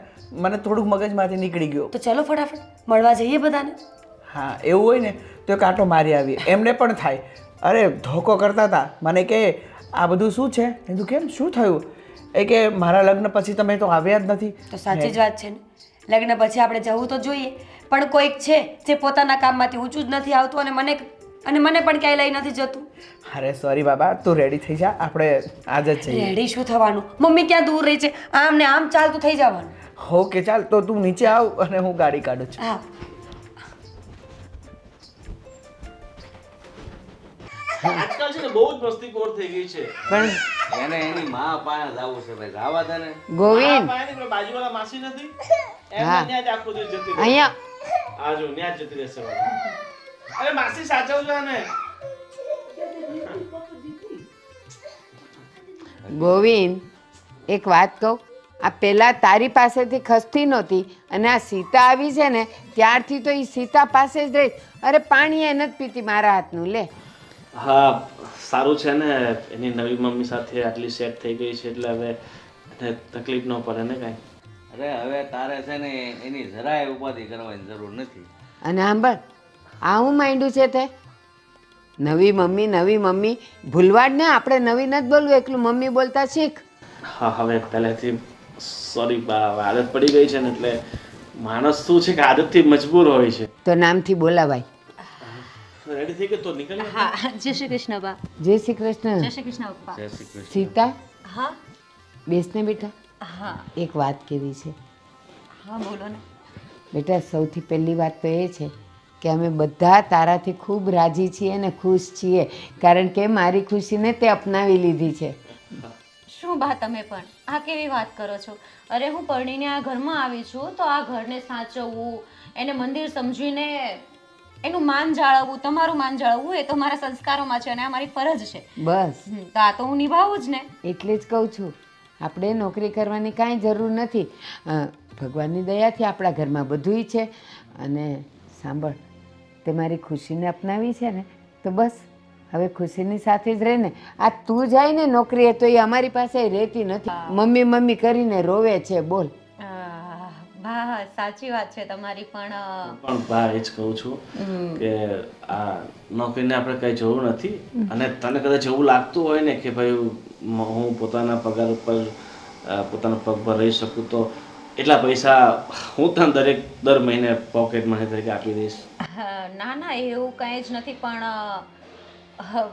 મને થોડુંક મગજમાંથી નીકળી ગયું. તો ચલો ફટાફટ મળવા જઈએ બધાને. હા, એવું હોય ને તો એક આંટો મારી આવીએ. એમને પણ થાય. અરે ધોકો કરતા હતા મને કે આ બધું શું છે? મેં કીધું કેમ, શું થયું? એ કે મારા લગ્ન પછી તમે તો આવ્યા જ નથી. તો સાચી જ વાત છે ને, લગ્ન પછી આપણે જવું તો જોઈએ, પણ કોઈક છે જે પોતાના કામમાંથી ઊંચું જ નથી આવતું અને મને પણ ક્યાંય લઈ નથી જતું. અરે સોરી બાબા, તું રેડી થઈ જા, આપણે આજ જ જઈએ. રેડી શું થવાનું? મમ્મી ક્યાં દૂર રહી છે, આમ ને આમ ચાલતું થઈ જવાનું. ઓકે ચાલ, તો તું નીચે આવ અને હું ગાડી કાઢું છું. હા, આજકાલ છે ને બહુ જ મસ્તીખોર થઈ ગઈ છે. પણ એને એની મા પાસે જવું છે ભાઈ, જવા દે ને. ગોવિંદ બાજુવાળા માસી નથી હા. એમને ત્યાં જ આખો દિવસ જતી રહે. અહીંયા આ જો ત્યાં જ જતી રહેશે વાળી. અરે માસી સાચવજો ને. ગોવિંદ એક વાત કહું, આ પેલા તારી પાસેથી ખસતી નહોતી અને આ સીતા આવી છે ને ત્યારથી તો એ સીતા પાસે જ રહી. અરે પાણી એ નથી પીતી મારા હાથનું, લે. હા, સારું છે ને એની નવી મમ્મી સાથે આટલી સેટ થઈ ગઈ છે એટલે હવે એને તકલીફ ન પડે ને કાંઈ. અરે હવે તારે છે ને એની જરાય ઉપાધિ કરવાની જરૂર નથી. અને સાંભળ, આ હું માંડ્યું છે તે નવી મમ્મી ભૂલવા જ ને, આપણે નવી નથી બોલવું, એકલું મમ્મી બોલતા શીખ. હા, હવે પહેલેથી સોરી આદત પડી ગઈ છે ને એટલે માણસ શું છે કે આદતથી મજબૂર હોય છે. તો નામથી બોલાવાય. રેડી થઈ ગઈ તો નીકળી. હા, જય શ્રી કૃષ્ણ બા. જય શ્રી કૃષ્ણ. જય શ્રી કૃષ્ણ પપ્પા. જય શ્રી કૃષ્ણ. સીતા હા બેસને બેટા, હા એક વાત કેવી છે હા, બોલો ને. બેટા. સૌથી પહેલી વાત તો એ છે કે અમે બધા તારાથી ખૂબ રાજી છીએ અને ખુશ છીએ, કારણ કે મારી ખુશીને તે અપનાવી લીધી છે. શું બા તમે પણ આ કેવી વાત કરો છો? અરે હું પરણીને આ ઘરમાં આવી છું તો આ ઘરને સાચવવું, એને મંદિર સમજીને એનું માન જાળવવું, તમારું માન જાળવવું એ તો મારા સંસ્કારોમાં છે અને આ મારી ફરજ છે. બસ તો આ તો હું નિભાવું જ ને. એટલે જ કહું છું, આપણે નોકરી કરવાની કાંઈ જરૂર નથી. ભગવાનની દયાથી આપણા ઘરમાં બધુંય છે. અને સાંભળ, તે મારી ખુશીને અપનાવી છે ને તો બસ હવે ખુશીની સાથે જ રહે ને. આ તું જાય ને નોકરીએ તો એ અમારી પાસે રહેતી નથી, મમ્મી કરીને રોવે છે. બોલ. બા સાચી વાત છે તમારી, પણ પણ બા એ જ કહું છું કે આ નોકરીને આપણે કંઈ જરૂર નથી. અને તને કદાચ એવું લાગતું હોય ને કે ભાઈ હું પોતાના પગાર ઉપર પોતાના પગ પર રહી શકું તો એટલા પૈસા હું તને દર મહિને પોકેટ મની તરીકે આપી દઈશ. ના ના એવું કંઈ જ નથી, પણ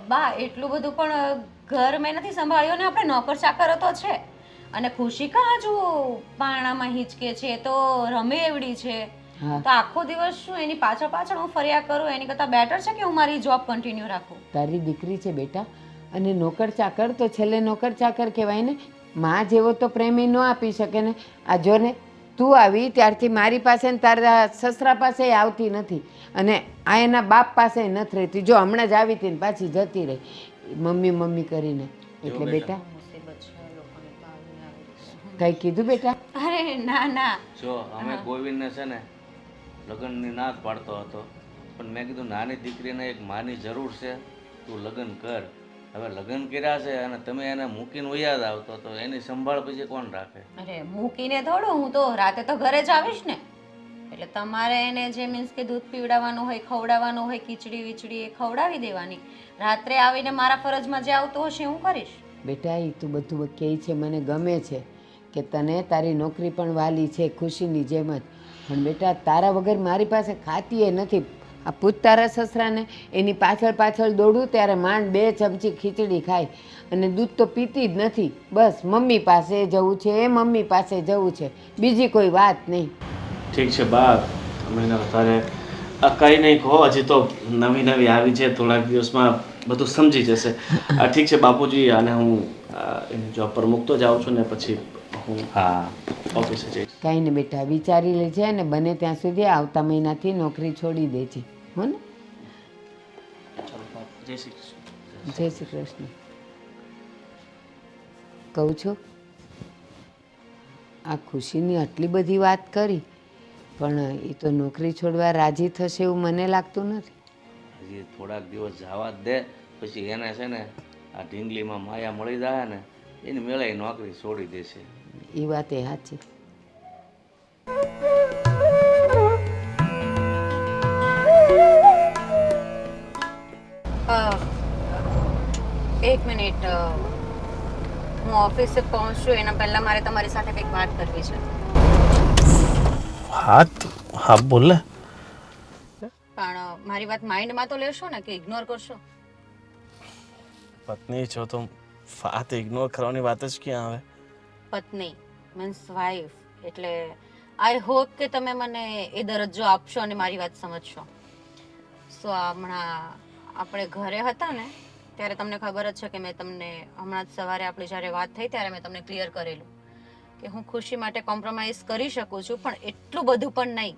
બા એટલું બધું પણ ઘર મેં નથી સંભાળ્યું ને, આપણે નોકર ચાકરો તો છે. અને ખુશી કાં હજુ પારણામાં હિંચકે છે, તો રમે એવડી છે, તો આખો દિવસ શું એની પાછળ હું ફર્યા કરું, એની કરતાં બેટર છે કે હું મારી જોબ કન્ટિન્યુ રાખું. તારી દીકરી છે બેટા, અને નોકર ચાકર તો છેલ્લે નોકર ચાકર કહેવાય ને. માં જેવો તો પ્રેમ ન આપી શકે ને. આ જો ને તું આવી ત્યારથી મારી પાસે ને તારા સસરા પાસે આવતી નથી, અને આ એના બાપ પાસે નથી રહેતી. જો હમણાં જ આવી હતી ને પાછી જતી રહી મમ્મી કરીને. એટલે બેટા કઈ કીધું બેટા? અરે ના ના, જો અમે ગોવિંદને છે ને લગ્નની ના જ પાડતો હતો, પણ મેં કીધું નાની દીકરીને એક માની જરૂર છે, તું લગ્ન કર. હવે લગ્ન કર્યા છે અને તમે એને મૂકીને વયા આવતો તો એની સંભાળ પછી કોણ રાખે? અરે મૂકીને થોડું, હું તો રાતે તો ઘરે જ આવીશ ને. એટલે તમારે એને જે મીન્સ કે દૂધ પીવડાવવાનું હોય, ખવડાવવાનું હોય, ખીચડી વીચડી એ ખવડાવી દેવાની. રાત્રે આવીને મારા ફરજમાં જે આવતું હશે હું કરીશ. બેટા એ તું બધું કહે છે મને ગમે છે કે તને તારી નોકરી પણ વાલી છે, ખુશીની જેમ જ. પણ બેટા તારા વગર મારી પાસે ખાતી એ નથી. આ પૂત તારા સસરાને, એની પાછળ દોડું ત્યારે માંડ 2 ચમચી ખીચડી ખાય અને દૂધ તો પીતી જ નથી. બસ મમ્મી પાસે જવું છે, મમ્મી પાસે જવું છે, બીજી કોઈ વાત નહીં. ઠીક છે બા, અમે તારે કંઈ નહીં કહો, હજી તો નવી આવી છે, થોડાક દિવસમાં બધું સમજી જશે. ઠીક છે બાપુજી, અને હું એની જોબ પર મૂકતો જાઉં છું ને પછી હું ઓફિસે જઈશ. કાંઈ ને બેટા વિચારી લેજે, અને બને ત્યાં સુધી આવતા મહિનાથી નોકરી છોડી દેજે, હો ને? ચાલો બાપુ, જય શ્રી કૃષ્ણ. જય શ્રી કૃષ્ણ. કહું છું, આ ખુશીની આટલી બધી વાત કરી, પણ એ તો નોકરી છોડવા રાજી થશે એવું મને લાગતું નથી. હજી થોડાક દિવસ જવા જ દે, પછી એને છે ને આ ઢીંગલીમાં માયા મળી જાય ને એની મેળે નોકરી છોડી દેશે. એ વાત એ સાચી. એક મિનિટ, હું ઓફિસે પહોંચું એના પહેલાં મારે તમારી સાથે કંઈક વાત કરવી છે. હા બોલ ને. પણ મારી વાત માઇન્ડમાં તો લેશો ને કે ઇગ્નોર કરશો? પત્ની છો તો વાત ઇગ્નોર કરવાની વાત જ ક્યાં આવે? પત્ની મીન્સ વાઈફ, એટલે આઈ હોપ કે તમે મને એ દરજ્જો આપશો અને મારી વાત સમજશો. સો હમણાં આપણે ઘરે હતા ને ત્યારે તમને ખબર જ છે કે મેં તમને હમણાં જ સવારે આપણી જ્યારે વાત થઈ ત્યારે મેં તમને ક્લિયર કરેલું કે હું ખુશી માટે કોમ્પ્રોમાઇઝ કરી શકું છું, પણ એટલું બધું પણ નહીં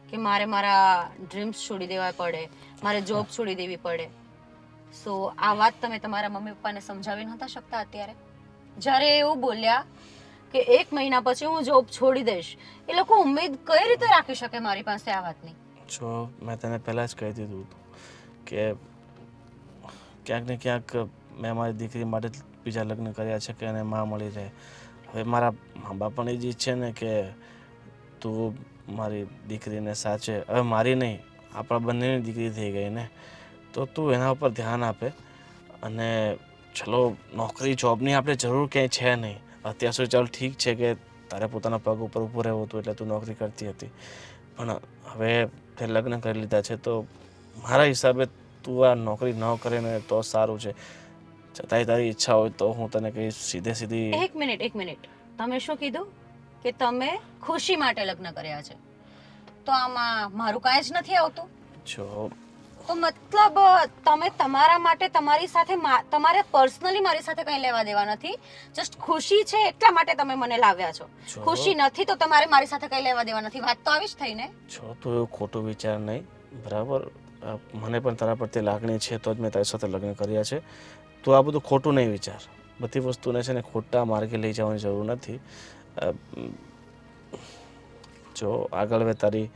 કે મારે મારા ડ્રીમ્સ છોડી દેવા પડે, મારે જોબ છોડી દેવી પડે. સો આ વાત તમે તમારા મમ્મી પપ્પાને સમજાવી નહોતા શકતા અત્યારે? જ્યારે એવું બોલ્યા કે 1 મહિના પછી હું જોબ છોડી દઈશ, એ લોકો ઉમ્મીદ કઈ રીતે રાખી શકે મારી પાસે આ વાતની? જો મેં તને પહેલાં જ કહી દીધું હતું કે ક્યાંક ને ક્યાંક મેં મારી દીકરી માટે બીજા લગ્ન કર્યા છે કે એને માં મળી રહે. હવે મારા મા બાપ પણ એ જ ઈચ્છે ને કે તું મારી દીકરીને સાચે, હવે મારી નહીં આપણા બંનેની દીકરી થઈ ગઈ ને, તો તું એના ઉપર ધ્યાન આપે. અને ચલો નોકરી જોબની આપણે જરૂર ક્યાંય છે નહીં અત્યાર સુધી. ચાલ ઠીક છે કે તારે પોતાના પગ ઉપર ઊભું રહેવું હતું એટલે તું નોકરી કરતી હતી, પણ હવે તે લગ્ન કરી લીધા છે તો મારા હિસાબે તું આ નોકરી ન કરે ને તો સારું છે. છતાંય તારી ઈચ્છા હોય તો હું તને કહીશ સીધી. એક મિનિટ, તમે શું કીધું કે તમે ખુશી માટે લગ્ન કર્યા છે? તો આમાં મારું કાંઈ જ નથી આવતું. જો તો મતલબ તમે તમારા માટે તમારી સાથે તમારે પર્સનલી મારી સાથે કંઈ લેવા દેવા નથી, જસ્ટ ખુશી છે એટલા માટે તમે મને લાવ્યા છો. ખુશી નથી તો તમારે મારી સાથે કંઈ લેવા દેવા નથી. વાત તો આવી જ થઈ ને? જો તું એવું ખોટું વિચાર નહીં, બરાબર? મને પણ તારા પ્રત્યે લાગણી છે તો જ મેં તારી સાથે લગ્ન કર્યા છે. તું આ બધું ખોટું નહીં વિચાર. બધી વસ્તુને છે ને ખોટા માર્ગે લઈ જવાની જરૂર નથી. જો આગળ હવે તારી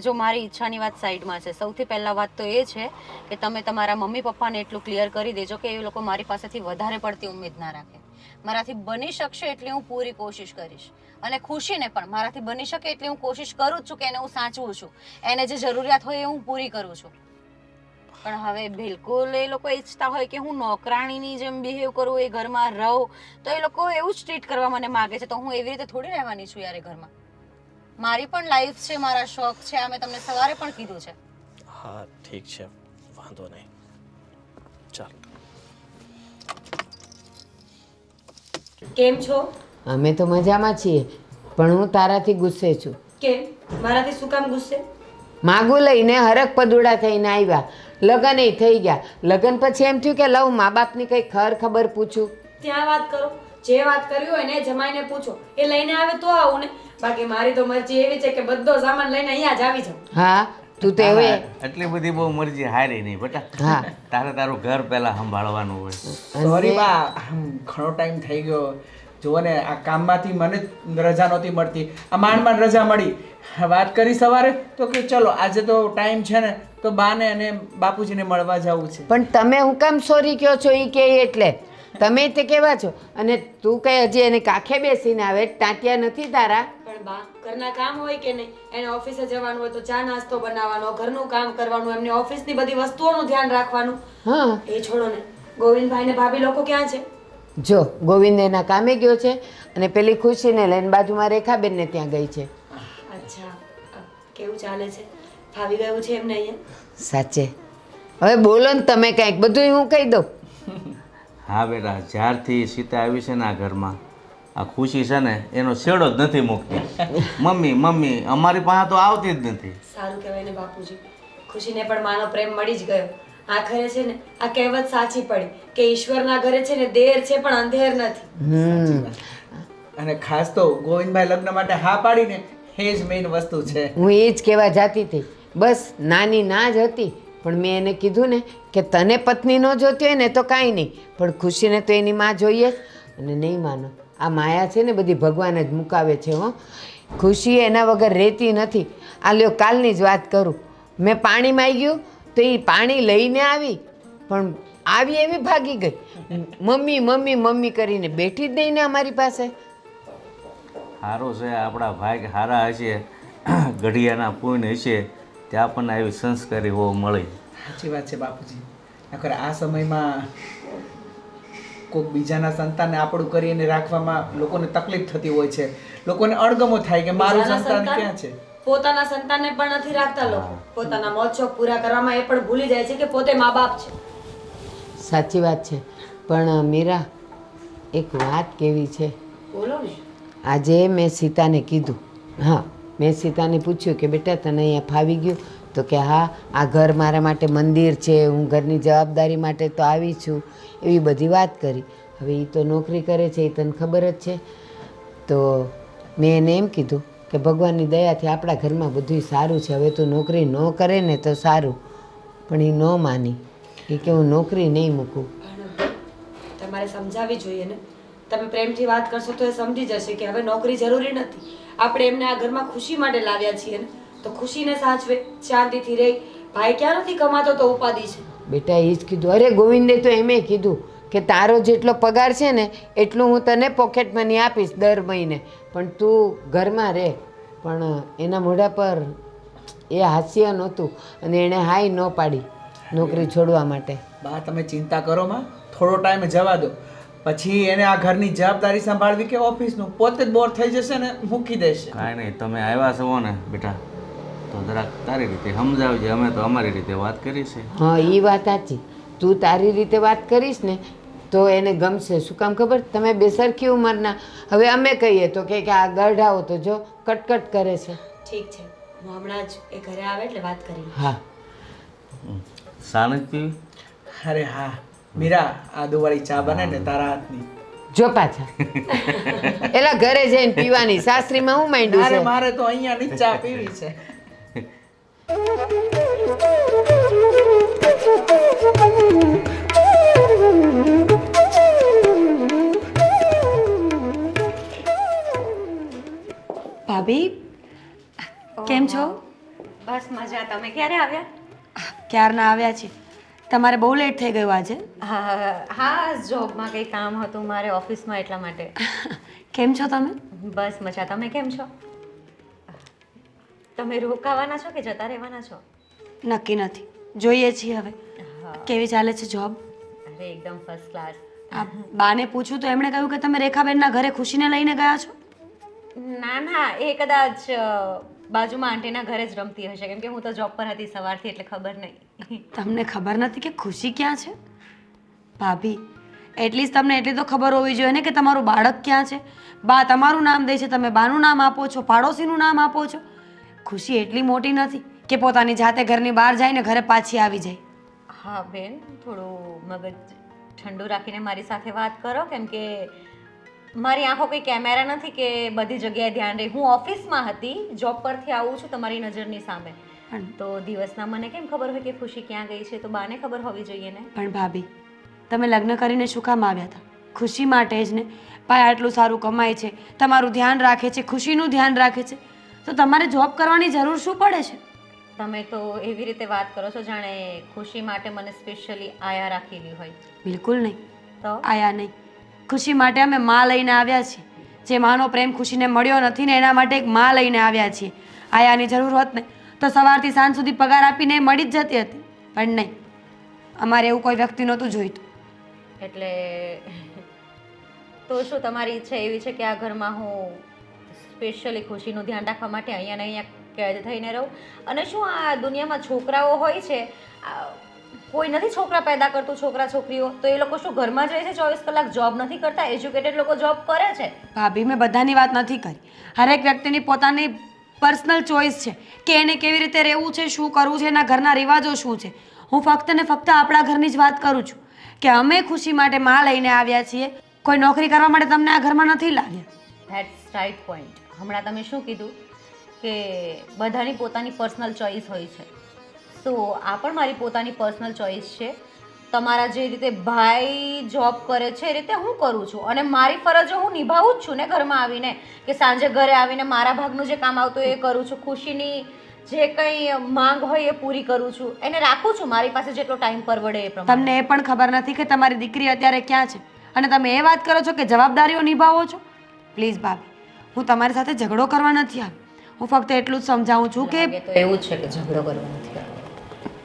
જો મારી ઈચ્છાની વાત સાઈડમાં છે, સૌથી પહેલા વાત તો એ છે કે તમે તમારા મમ્મી પપ્પાને એટલું ક્લિયર કરી દેજો કે એ લોકો મારી પાસેથી વધારે પડતી ઉમ્મીદ ના રાખે. મારાથી બની શકશે એટલી હું પૂરી કોશિશ કરીશ, અને ખુશીને પણ મારાથી બની શકે એટલી હું કોશિશ કરું જ છું કે એને હું સાચવું છું, એને જે જરૂરિયાત હોય એ હું પૂરી કરું છું. પણ હવે બિલકુલ એ લોકો ઈચ્છતા હોય કે હું નોકરાણીની જેમ બિહેવ કરું, એ ઘરમાં રહું, તો એ લોકો એવું જ ટ્રીટ કરવા મને માગે છે. તો હું એવી રીતે થોડી રહેવાની છું યાર એ ઘરમાં. મારી પણ લાઈફ છે, મારા શોખ છે, આ મેં તમને સવારે પણ કીધું છે. હા ઠીક છે, વાંધો નહીં, ચાલ. કેમ છો? અમે તો મજામાં છીએ, પણ હું તારાથી ગુસ્સે છું. કેમ? મારાથી શું કામ ગુસ્સે? માગું લઈને હરક પદુડા થઈને આવ્યા, લગ્ન એ થઈ ગયા. લગ્ન પછી એમ થયું કે લવ મા બાપની કંઈ ખબર પૂછું. ત્યાં વાત કરો, જે વાત કરવી હોય ને જમાઈને પૂછો, એ લઈને આવે તો આવું ને. બાકી મારી તો મરજી એવી છે કે બધો સામાન લઈને અહીંયા જ આવી જાઉં. હા તું તો એવું. એટલી બધી બહુ મરજી હારી નહીં બેટા. હા તારે તારું ઘર પહેલા સંભાળવાનું હોય. સોરી બા, ઘણો ટાઈમ થઈ ગયો. જુઓ ને આ કામમાંથી મને રજા નહોતી મળતી, આ માંડ રજા મળી. વાત કરી સવારે તો કે ચલો આજે તો ટાઈમ છે ને તો બાને અને બાપુજીને મળવા જવું છે. પણ તમે હું કામ સોરી કહો છો એ કે એટલે તમે તે કેવા છો? અને તું કઈ હજી એને કાંખે બેસીને આવે, ટાંટિયા નથી તારા? પણ બા, ઘરના કામ હોય કે નહીં, એને ઓફિસે જવાનું હોય તો ચા નાસ્તો બનાવવાનો, ઘરનું કામ કરવાનું, એમની ઓફિસની બધી વસ્તુઓનું ધ્યાન રાખવાનું. હા એ છોડો ને, ગોવિંદભાઈ ને ભાભી લોકો ક્યાં છે? જો ગોવિંદ એના કામે ગયો છે અને પેલી ખુશીને લઈને બાજુમાં રેખાબેનને ત્યાં ગઈ છે. અચ્છા, કેવું ચાલે છે? ફાવી ગયું છે એમને અહીંયા? સાચે હવે બોલો ને તમે કાંઈક, બધું હું કહી દઉં. હા બેટા, જ્યારથી સીતા આવી છે ને આ ઘરમાં, આ ખુશી છે ને એનો છેડો જ નથી મૂકતી. મમ્મી મમ્મી અમારી પાસે તો આવતી જ નથી. સારું કહેવાય ને બાપુજી, ખુશીને પણ માનો પ્રેમ મળી જ ગયો. આખરે છે ને આ કહેવત સાચી પડી કે ઈશ્વરના ઘરે છે ને દેર છે પણ અંધેર નથી. અને ખાસ તો ગોવિંદભાઈ લગ્ન માટે હા પાડીને એ જ મેઇન વસ્તુ છે. હું એ જ કહેવા જાતી હતી, બસ નાની ના જ હતી, પણ મેં એને કીધું ને કે તને પત્ની ન જોતી હોય ને તો કાંઈ નહીં, પણ ખુશીને તો એની માં જોઈએ. અને નહીં માનો, આ માયા છે ને બધી ભગવાન જ મુકાવે છે હો. ખુશી એના વગર રહેતી નથી. આ લ્યો કાલની જ વાત કરું, મેં પાણી માંગ્યું તો એ પાણી લઈને આવી, પણ આવી એવી ભાગી ગઈ, મમ્મી મમ્મી મમ્મી કરીને બેઠી જ નહીં ને અમારી પાસે. સારું છે આપણા ભાઈ સારા હશે, ઘડિયાના પૂન હશે ત્યાં આપણને આવી સંસ્કારી હોવ મળી. સાચી વાત છે બાપુજી. નકર આ સમયમાં કોઈક બીજાના સંતાનને આપણું કરીને રાખવામાં લોકોને તકલીફ થતી હોય છે, લોકોને અણગમો થાય કે મારું સંતાન ક્યાં છે. પોતાના સંતાનને પણ નથી રાખતા લોકો. પોતાના મોજ શોખ પૂરા કરવામાં એ પણ ભૂલી જાય છે કે પોતે મા બાપ છે. સાચી વાત છે. પણ મીરા, એક વાત કેવી છે. બોલો ને. આજે મેં સીતાને કીધું, હા મેં સીતાને પૂછ્યું કે બેટા તને અહીંયા ફાવી ગયું? તો કે હા, આ ઘર મારા માટે મંદિર છે, હું ઘરની જવાબદારી માટે તો આવી છું, એવી બધી વાત કરી. હવે એ તો નોકરી કરે છે, એ તને ખબર જ છે. તો મેં એને એમ કીધું કે ભગવાનની દયાથી આપણા ઘરમાં બધું સારું છે, હવે તું નોકરી ન કરે ને તો સારું. પણ એ ન માની, એ કે હું નોકરી નહીં મૂકું. તમારે સમજાવવી જોઈએ ને. તમે પ્રેમથી વાત કરશો તો એ સમજી જશે કે હવે નોકરી જરૂરી નથી. આપણે એમને આ ઘરમાં ખુશી માટે લાવ્યા છીએ ને, તો ખુશીને સાચવે, શાંતિથી રહે. ભાઈ ક્યાં નથી કમાતો તો ઉપાધિ છે. બેટા એ જ કીધું. અરે ગોવિંદે તો એમે કીધું કે તારો જેટલો પગાર છે ને એટલું હું તને પોકેટ મની આપીશ દર મહિને, પણ તું ઘરમાં રહે. પણ એના મોઢા પર એ હાસ્ય નહોતું અને એણે હાય ન પાડી નોકરી છોડવા માટે. બા તમે ચિંતા કરો માં, થોડો ટાઈમ જવા દો, પછી એને આ ઘરની જવાબદારી સંભાળવી કે ઓફિસનું, પોતે જ બોર થઈ જશે ને મૂકી દેશે. કાંઈ નહીં, તમે આવ્યા છો ને બેટા તો જરાક તારી રીતે સમજાવજે, અમે તો અમારી રીતે વાત કરી છે. હા એ વાત સાચી. તું તારી રીતે વાત કરીશ ને તો એને ગમશે. શું કામ ખબર? તમે બે સરખી ઉંમરના. હવે અમે કહીએ તો કે આ ગઢાઓ તો જો કટકટ કરે છે. ઠીક છે, હું હમણાં જ એ ઘરે આવે એટલે વાત કરી. હા સાન જ પીવી? અરે હા મીરા, આદુવાળી ચા બને ને તારા હાથની. જો પાછા એલા ઘરે જઈને પીવાની, સાસરીમાં હું માંડ્યું અરે છે. મારે તો અહીંયાની જ ચા પીવી છે. ભાભી કેમ છો? બસ મજા. તમે ક્યારે આવ્યા? ક્યારના આવ્યા છે. તમારે બહુ લેટ થઈ ગયું આજે. હા, જોબમાં કંઈ કામ હતું મારે ઓફિસમાં, એટલા માટે. કેમ છો તમે? બસ મજા. તમે કેમ છો? તમે રોકાવાના છો કે જતા રહેવાના છો? નક્કી નથી, જોઈએ છીએ હવે. કેવી ચાલે છે જોબ? અરે એકદમ ફર્સ્ટ ક્લાસ. આ બાને પૂછ્યું તો એમણે કહ્યું કે તમે રેખાબેનના ઘરે ખુશીને લઈને ગયા છો. ના ના, એ કદાચ બાજુમાં આંટીના ઘરે જ રમતી હશે, કેમ કે હું તો જોબ પર હતી સવારથી, એટલે ખબર નહીં. તમને ખબર નથી કે ખુશી ક્યાં છે? ભાભી એટલીસ્ટ તમને એટલી તો ખબર હોવી જોઈએ ને કે તમારું બાળક ક્યાં છે. બા તમારું નામ દે છે, તમે બાનું નામ આપો છો, પાડોશીનું નામ આપો છો. ખુશી એટલી મોટી નથી કે પોતાની જાતે ઘરની બહાર જાય ને ઘરે પાછી આવી જાય. હા બેન, થોડું મગજ ઠંડુ રાખીને મારી સાથે વાત કરો, કેમ કે મારી આંખો કોઈ કેમેરા નથી કે બધી જગ્યાએ ધ્યાન રહે. હું ઓફિસમાં હતી, જોબ પરથી આવું છું તમારી નજરની સામે, તો દિવસના મને કેમ ખબર હોય કે ખુશી ક્યાં ગઈ છે? તો બાને ખબર હોવી જોઈએ ને. પણ ભાભી તમે લગ્ન કરીને શું કામ આવ્યા હતા? ખુશી માટે જ ને. ભાઈ આટલું સારું કમાય છે, તમારું ધ્યાન રાખે છે, ખુશીનું ધ્યાન રાખે છે, તો તમારે જોબ કરવાની જરૂર શું પડે છે? તમે તો એવી રીતે વાત કરો છો જાણે ખુશી માટે મને સ્પેશિયલી આયા રાખેલી હોય. બિલકુલ નહીં. તો આયા નહીં, ખુશી માટે અમે માં લઈને આવ્યા છીએ. જે માનો પ્રેમ ખુશીને મળ્યો નથી ને એના માટે એક માં લઈને આવ્યા છીએ. આયાની જરૂર હોત ને તો સવારથી સાંજ સુધી પગાર આપીને મળી જ જતી હતી, પણ નહીં, અમારે એવું કોઈ વ્યક્તિ નહોતું જોઈતું. એટલે તો શું તમારી ઈચ્છા એવી છે કે આ ઘરમાં હું સ્પેશિયલી ખુશીનું ધ્યાન રાખવા માટે અહીંયા ને અહીંયા કેદ થઈને રહું? અને શું આ દુનિયામાં છોકરાઓ હોય છે, કોઈ નથી છોકરા પેદા કરતું, છોકરા છોકરીઓ, તો એ લોકો શું ઘરમાં જ રહે છે 24 કલાક? જોબ નથી કરતા? એજ્યુકેટેડ લોકો જોબ કરે છે. ભાભી મેં બધાની વાત નથી કરી. હરેક વ્યક્તિની પોતાની પર્સનલ ચોઈસ છે કે એને કેવી રીતે રહેવું છે, શું કરવું છે, એના ઘરના રિવાજો શું છે. હું ફક્ત ને ફક્ત આપણા ઘરની જ વાત કરું છું કે અમે ખુશી માટે માં લઈને આવ્યા છીએ, કોઈ નોકરી કરવા માટે તમને આ ઘરમાં નથી લાવ્યા. That's right point. હમણાં તમે શું કીધું કે બધાની પોતાની પર્સનલ ચોઈસ હોય છે, સો આ પણ મારી પોતાની પર્સનલ ચોઈસ છે. તમારા જે રીતે ભાઈ જોબ કરે છે એ રીતે હું કરું છું અને મારી ફરજો હું નિભાવું જ છું ને ઘરમાં આવીને કે સાંજે ઘરે આવીને મારા ભાગનું જે કામ આવતું હોય એ કરું છું, ખુશીની જે કંઈ માંગ હોય એ પૂરી કરું છું, એને રાખું છું મારી પાસે જેટલો ટાઈમ પરવડે એ પ્રમાણે. તમને એ પણ ખબર નથી કે તમારી દીકરી અત્યારે ક્યાં છે અને તમે એ વાત કરો છો કે જવાબદારીઓ નિભાવો છો. પ્લીઝ ભાભી, હું તમારી સાથે ઝઘડો કરવા નથી આવી, હું ફક્ત એટલું જ સમજાવું છું કે લાગે તો એવું જ છે કે ઝઘડો કરવો નથી આવતો.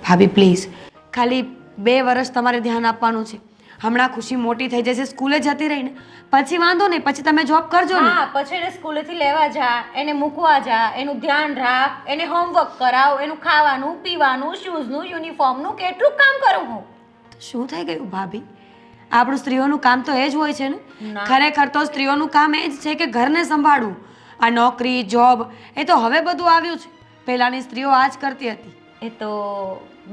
ભાભી પ્લીઝ, ખાલી 2 વર્ષ તમારે ધ્યાન આપવાનું છે. હમણાં ખુશી મોટી થઈ જશે, સ્કૂલે જતી રહીને પછી વાંધો નહીં, પછી તમે જોબ કરજો ને. હા, પછી એને સ્કૂલેથી લેવા જા, એને મૂકવા જા, એનું ધ્યાન રાખ, એને હોમવર્ક કરાવ, એનું ખાવાનું પીવાનું, શૂઝનું, યુનિફોર્મનું કેટલું કામ કરું હું. તો શું થઈ ગયું ભાભી? આપણું સ્ત્રીઓનું કામ તો એ જ હોય છે ને. ના. ખરેખર તો સ્ત્રીઓનું કામ એ જ છે કે ઘરને સંભાળવું. આ નોકરી જોબ એ તો હવે બધું આવ્યું છે, પહેલાની સ્ત્રીઓ આ જ કરતી હતી. એ તો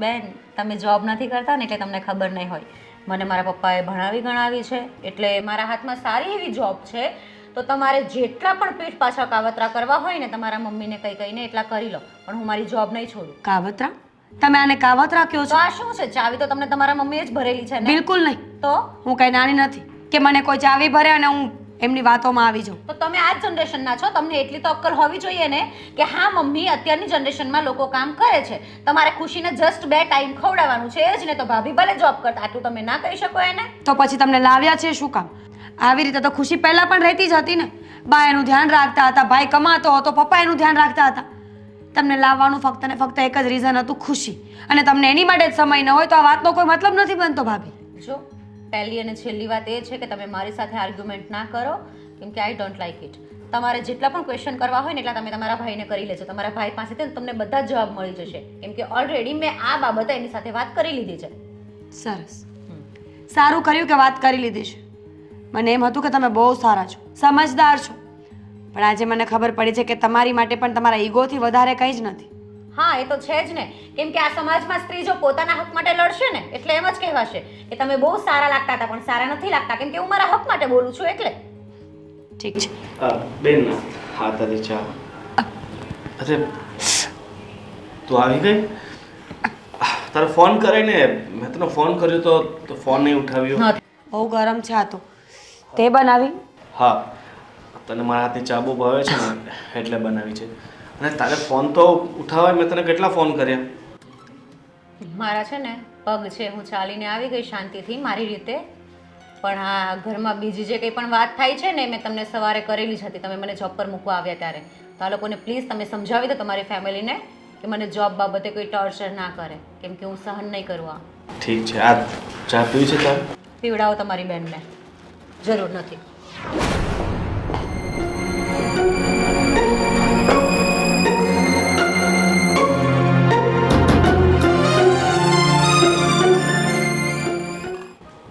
બેન, તમે જોબ નથી કરતા ને એટલે તમને ખબર નહીં હોય. મને મારા પપ્પાએ ભણાવી ગણાવી છે એટલે મારા હાથમાં સારી એવી જોબ છે. તો તમારે જેટલા પણ પીઠ પાછા કાવતરા કરવા હોય ને તમારા મમ્મીને કઈ કહીને એટલા કરી લો, પણ હું મારી જોબ નહીં છોડું. કાવતરા? તમે આને કાવતરા કહો તો છો? આ શું છે? ચાવી તો તમને તમારા મમ્મીએ જ ભરેલી છે ને. બિલકુલ નહીં. તો હું કઈ નાની નથી કે મને કોઈ ચાવી ભરે અને હું એમની વાતોમાં આવી જાઉં. તો તમે આ જ જનરેશનના છો, તમને એટલી તો અક્કલ હોવી જોઈએ ને કે હા મમ્મી, અત્યારની જનરેશનમાં લોકો કામ કરે છે, તમારે ખુશીને જસ્ટ 2 ટાઈમ ખવડાવવાનું છે એ જ ને. તો ભાભી ભલે જોબ કરતા, આટલું તમે ના કહી શકો એને? તો પછી તમને લાવ્યા છે શું કામ? આવી રીતે તો ખુશી પહેલા પણ રહેતી જ હતી ને. બા એનું ધ્યાન રાખતા હતા, ભાઈ કમાતો હતો, પપ્પા એનું ધ્યાન રાખતા હતા. તમને લાવવાનું ફક્ત ને ફક્ત એક જ રીઝન હતું, ખુશી. અને તમને એની માટે જ સમય ન હોય તો આ વાતનો કોઈ મતલબ નથી બનતો ભાભી. જો પહેલી અને છેલ્લી વાત એ છે કે તમે મારી સાથે આર્ગ્યુમેન્ટ ના કરો, કેમ કે આઈ ડોન્ટ લાઈક ઇટ. તમારે જેટલા પણ ક્વેશ્ચન કરવા હોય ને એટલા તમે તમારા ભાઈને કરી લેજો. તમારા ભાઈ પાસેથી તમને બધા જ જવાબ મળી જશે, કેમ કે ઓલરેડી મેં આ બાબતે એની સાથે વાત કરી લીધી છે. સરસ, સારું કર્યું કે વાત કરી લીધી છે. મને એમ હતું કે તમે બહુ સારા છો, સમજદાર છો, પણ આજે મને ખબર પડી છે કે તમારી માટે પણ તમારા ઈગોથી વધારે કંઈ જ નથી. હા, એ તો છે જ ને, કેમ કે આ સમાજમાં સ્ત્રી જો પોતાના હક માટે લડશે ને એટલે એમ જ કહેવાશે કે તમે બહુ સારા લાગતા હતા પણ સારા નથી લાગતા, કેમ કે હું મારા હક માટે બોલું છું એટલે. ઠીક છે. બેન, હા તારી ચા. અરે તું આવી ગઈ? તારે ફોન કરે ને, મેં તને ફોન કર્યો તો ફોન નહીં ઉઠાવ્યો. બહુ ગરમ છે આ તો. તે બનાવી? હા, તને મારા હાથની ચા બહુ ભાવે છે ને એટલે બનાવી છે. અને તારે ફોન તો ઉઠાવાય, મેં તને કેટલા ફોન કર્યા. મારા છે ને પગ છે, હું ચાલીને આવી ગઈ શાંતિથી મારી રીતે, પણ હા ઘરમાં બીજી જે કંઈ પણ વાત થાય છે ને મેં તમને સવારે કરેલી જ હતી. તમે મને જોબ પર મૂકવા આવ્યા ત્યારે તો આ લોકોને પ્લીઝ તમે સમજાવી દો તમારી ફેમિલીને કે મને જોબ બાબતે કોઈ ટોર્ચર ના કરે, કેમ કે હું સહન નહીં કરું આ. ઠીક છે. આ ચા પીવી છે તારે? પીવડાવો તમારી બેનને, જરૂર નથી.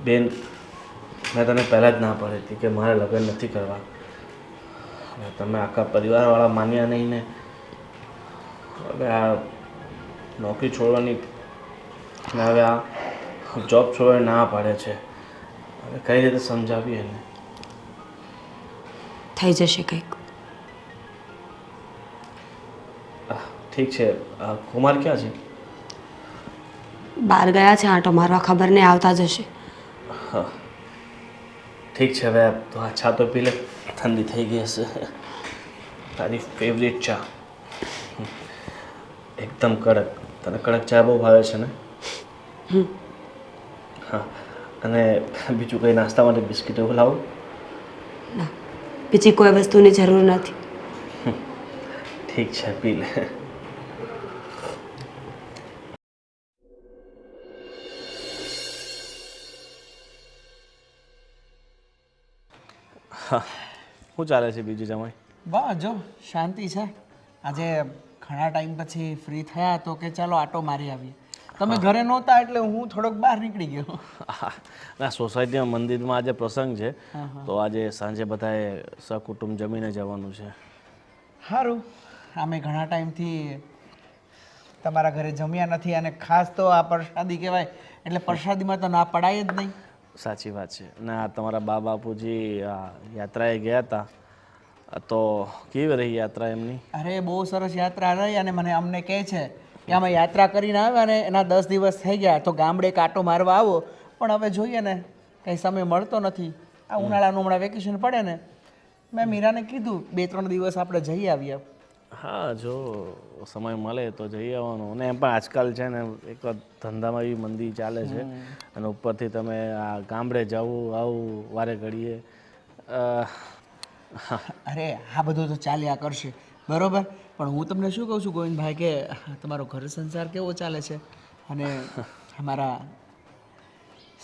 બેન, મેં તને પહેલાં જ ના પાડી હતી કે મારે લગ્ન નથી કરવા. હવે તમે આખા પરિવારવાળા માન્યા નહીં ને હવે આ નોકરી છોડવાની અને હવે આ જોબ છોડવાની ના પાડે છે. હવે કઈ રીતે સમજાવીએ એને? થઈ જશે કંઈક. ઠીક છે. કુમાર ક્યાં છે? બહાર ગયા છે આંટો મારવા, ખબર નહીં આવતા જશે. હા ઠીક છે. હવે તો આ ચા તો પી લે, ઠંડી થઈ ગઈ હશે. તારી ફેવરેટ ચા, એકદમ કડક. તને કડક ચા બહુ ભાવે છે ને? હા. અને બીજું કંઈ નાસ્તા માટે બિસ્કિટ એવું લાવું? ના, બીજી કોઈ વસ્તુની જરૂર નથી. ઠીક છે, પી લે. હા, શું ચાલે છે બીજું જમાઈ? બસ જો શાંતિ છે. આજે ઘણા ટાઈમ પછી ફ્રી થયા તો કે ચાલો આટો મારી આવીએ. તમે ઘરે નહોતા એટલે હું થોડોક બહાર નીકળી ગયો. ના, સોસાયટીમાં મંદિરમાં આજે પ્રસંગ છે તો આજે સાંજે બધાએ સકુટુંબ જમીને જવાનું છે. સારું, અમે ઘણા ટાઈમથી તમારા ઘરે જમ્યા નથી અને ખાસ તો આ પ્રસાદી કહેવાય એટલે પ્રસાદીમાં તો ના પડાય જ નહીં. સાચી વાત છે. ના, તમારા બા બાપુજી યાત્રાએ ગયા હતા તો કેવી રહી યાત્રા એમની? અરે બહુ સરસ યાત્રા રહી અને મને અમને કહે છે કે આમાં યાત્રા કરીને આવ્યા અને એના 10 દિવસ થઈ ગયા તો ગામડે કાંટો મારવા આવો, પણ હવે જોઈએ ને કંઈ સમય મળતો નથી. આ ઉનાળાનું હમણાં વેકેશન પડે ને, મેં મીરાને કીધું 2-3 દિવસ આપણે જઈ આવીએ. હા, જો સમય મળે તો જઈ આવવાનું. અને એમ પણ આજકાલ છે ને એક ધંધામાં એવી મંદી ચાલે છે અને ઉપરથી તમે આ ગામડે જવું આવું વારે ઘડીએ. અરે આ બધું તો ચાલ્યા કરશે બરોબર, પણ હું તમને શું કહું છું ગોવિંદભાઈ કે તમારો ઘર સંસાર કેવો ચાલે છે અને અમારા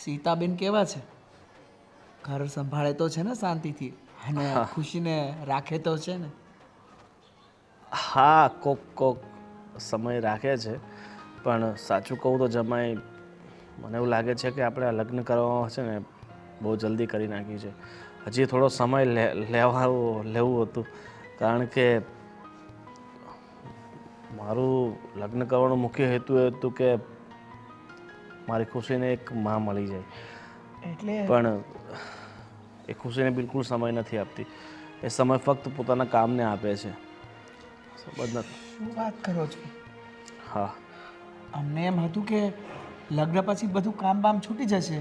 સીતાબેન કેવા છે? ઘર સંભાળે તો છે ને શાંતિથી અને ખુશીને રાખે તો છે ને? હા, કોક સમય રાખે છે, પણ સાચું કહું તો જમાઈ મને એવું લાગે છે કે આપણે આ લગ્ન કરવામાં છે ને બહુ જલ્દી કરી નાખી છે. હજી થોડો સમય લેવું હતું, કારણ કે મારું લગ્ન કરવાનો મુખ્ય હેતુ એ હતું કે મારી ખુશીને એક માં મળી જાય. એટલે પણ એ ખુશીને બિલકુલ સમય નથી આપતી. એ સમય ફક્ત પોતાના કામને આપે છે. સમજ નથી. શું વાત કરો છો? હા, અમને એમ હતું કે લગ્ન પછી બધું કામ બામ છૂટી જશે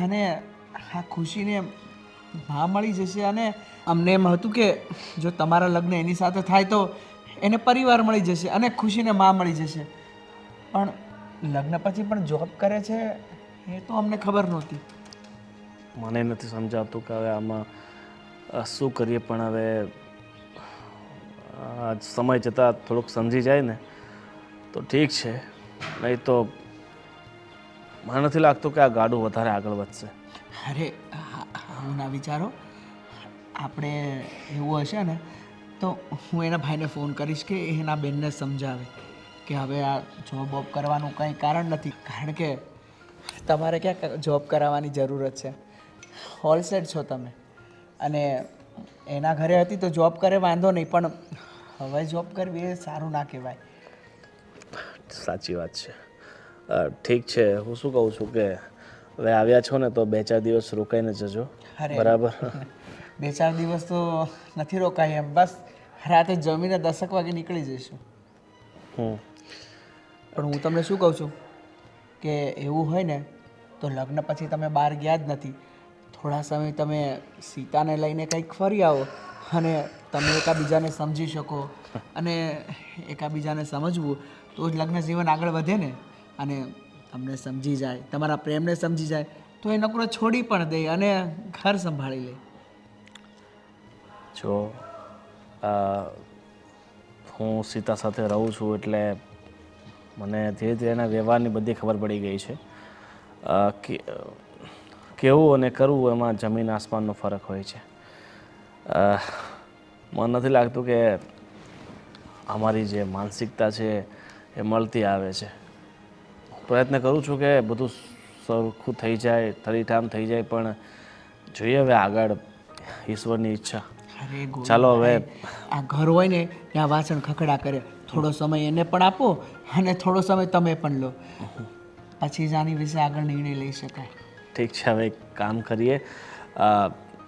અને આ ખુશીને માં મળી જશે, અને અમને એમ હતું કે જો તમારા લગ્ન એની સાથે થાય તો એને પરિવાર મળી જશે અને ખુશીને માં મળી જશે. પણ લગ્ન પછી પણ જોબ કરે છે એ તો અમને ખબર નહોતી. મને નથી સમજાતું કે હવે આમાં શું કરીએ, પણ હવે સમય જતાં થોડુંક સમજી જાય ને તો ઠીક છે, નહીં તો મને નથી લાગતું કે આ ગાડું વધારે આગળ વધશે. અરે આવું ના વિચારો. આપણે એવું હશે ને તો હું એના ભાઈને ફોન કરીશ કે એના બેનને સમજાવે કે હવે આ જોબ વોબ કરવાનું કંઈ કારણ નથી, કારણ કે તમારે ક્યાં જોબ કરાવવાની જરૂરત છે. હોલસેટ છો તમે, અને એના ઘરે હતી તો જોબ કરે વાંધો નહીં, પણ હવે જોબ કરવી એ સારું ના કહેવાય. સાચી વાત છે. ઠીક છે, હું શું કહું છું કે હવે આવ્યા છો ને તો 2-4 દિવસ રોકાઈને જજો. અરે બરાબર? 2-4 દિવસ તો નથી રોકાય એમ, બસ રાતે જમીને 10 વાગે નીકળી જઈશું. પણ હું તમને શું કહું છું કે એવું હોય ને તો લગ્ન પછી તમે બહાર ગયા જ નથી, થોડા સમય તમે સીતાને લઈને કંઈક ફરી આવો અને તમે એકાબીજાને સમજી શકો, અને એકાબીજાને સમજવું તો જ લગ્ન જીવન આગળ વધે ને. અને તમને સમજી જાય, તમારા પ્રેમને સમજી જાય તો એ નોકરો છોડી પણ દે અને ઘર સંભાળી લે. જો હું સીતા સાથે રહું છું એટલે મને ધીરે ધીરે એના વ્યવહારની બધી ખબર પડી ગઈ છે. કેવું અને કરવું એમાં જમીન આસમાનનો ફરક હોય છે. મને નથી લાગતું કે અમારી જે માનસિકતા છે એ મળતી આવે છે. પ્રયત્ન કરું છું કે બધું સરખું થઈ જાય, ઠરીઠામ થઈ જાય, પણ જોઈએ હવે આગળ ઈશ્વરની ઈચ્છા. અરે ચાલો હવે આ ઘર હોય ને ત્યાં વાસણ ખખડા કરે, થોડો સમય એને પણ આપો અને થોડો સમય તમે પણ લો, પછી જ આની વિશે આગળ નિર્ણય લઈ શકાય. ઠીક છે, હવે એક કામ કરીએ,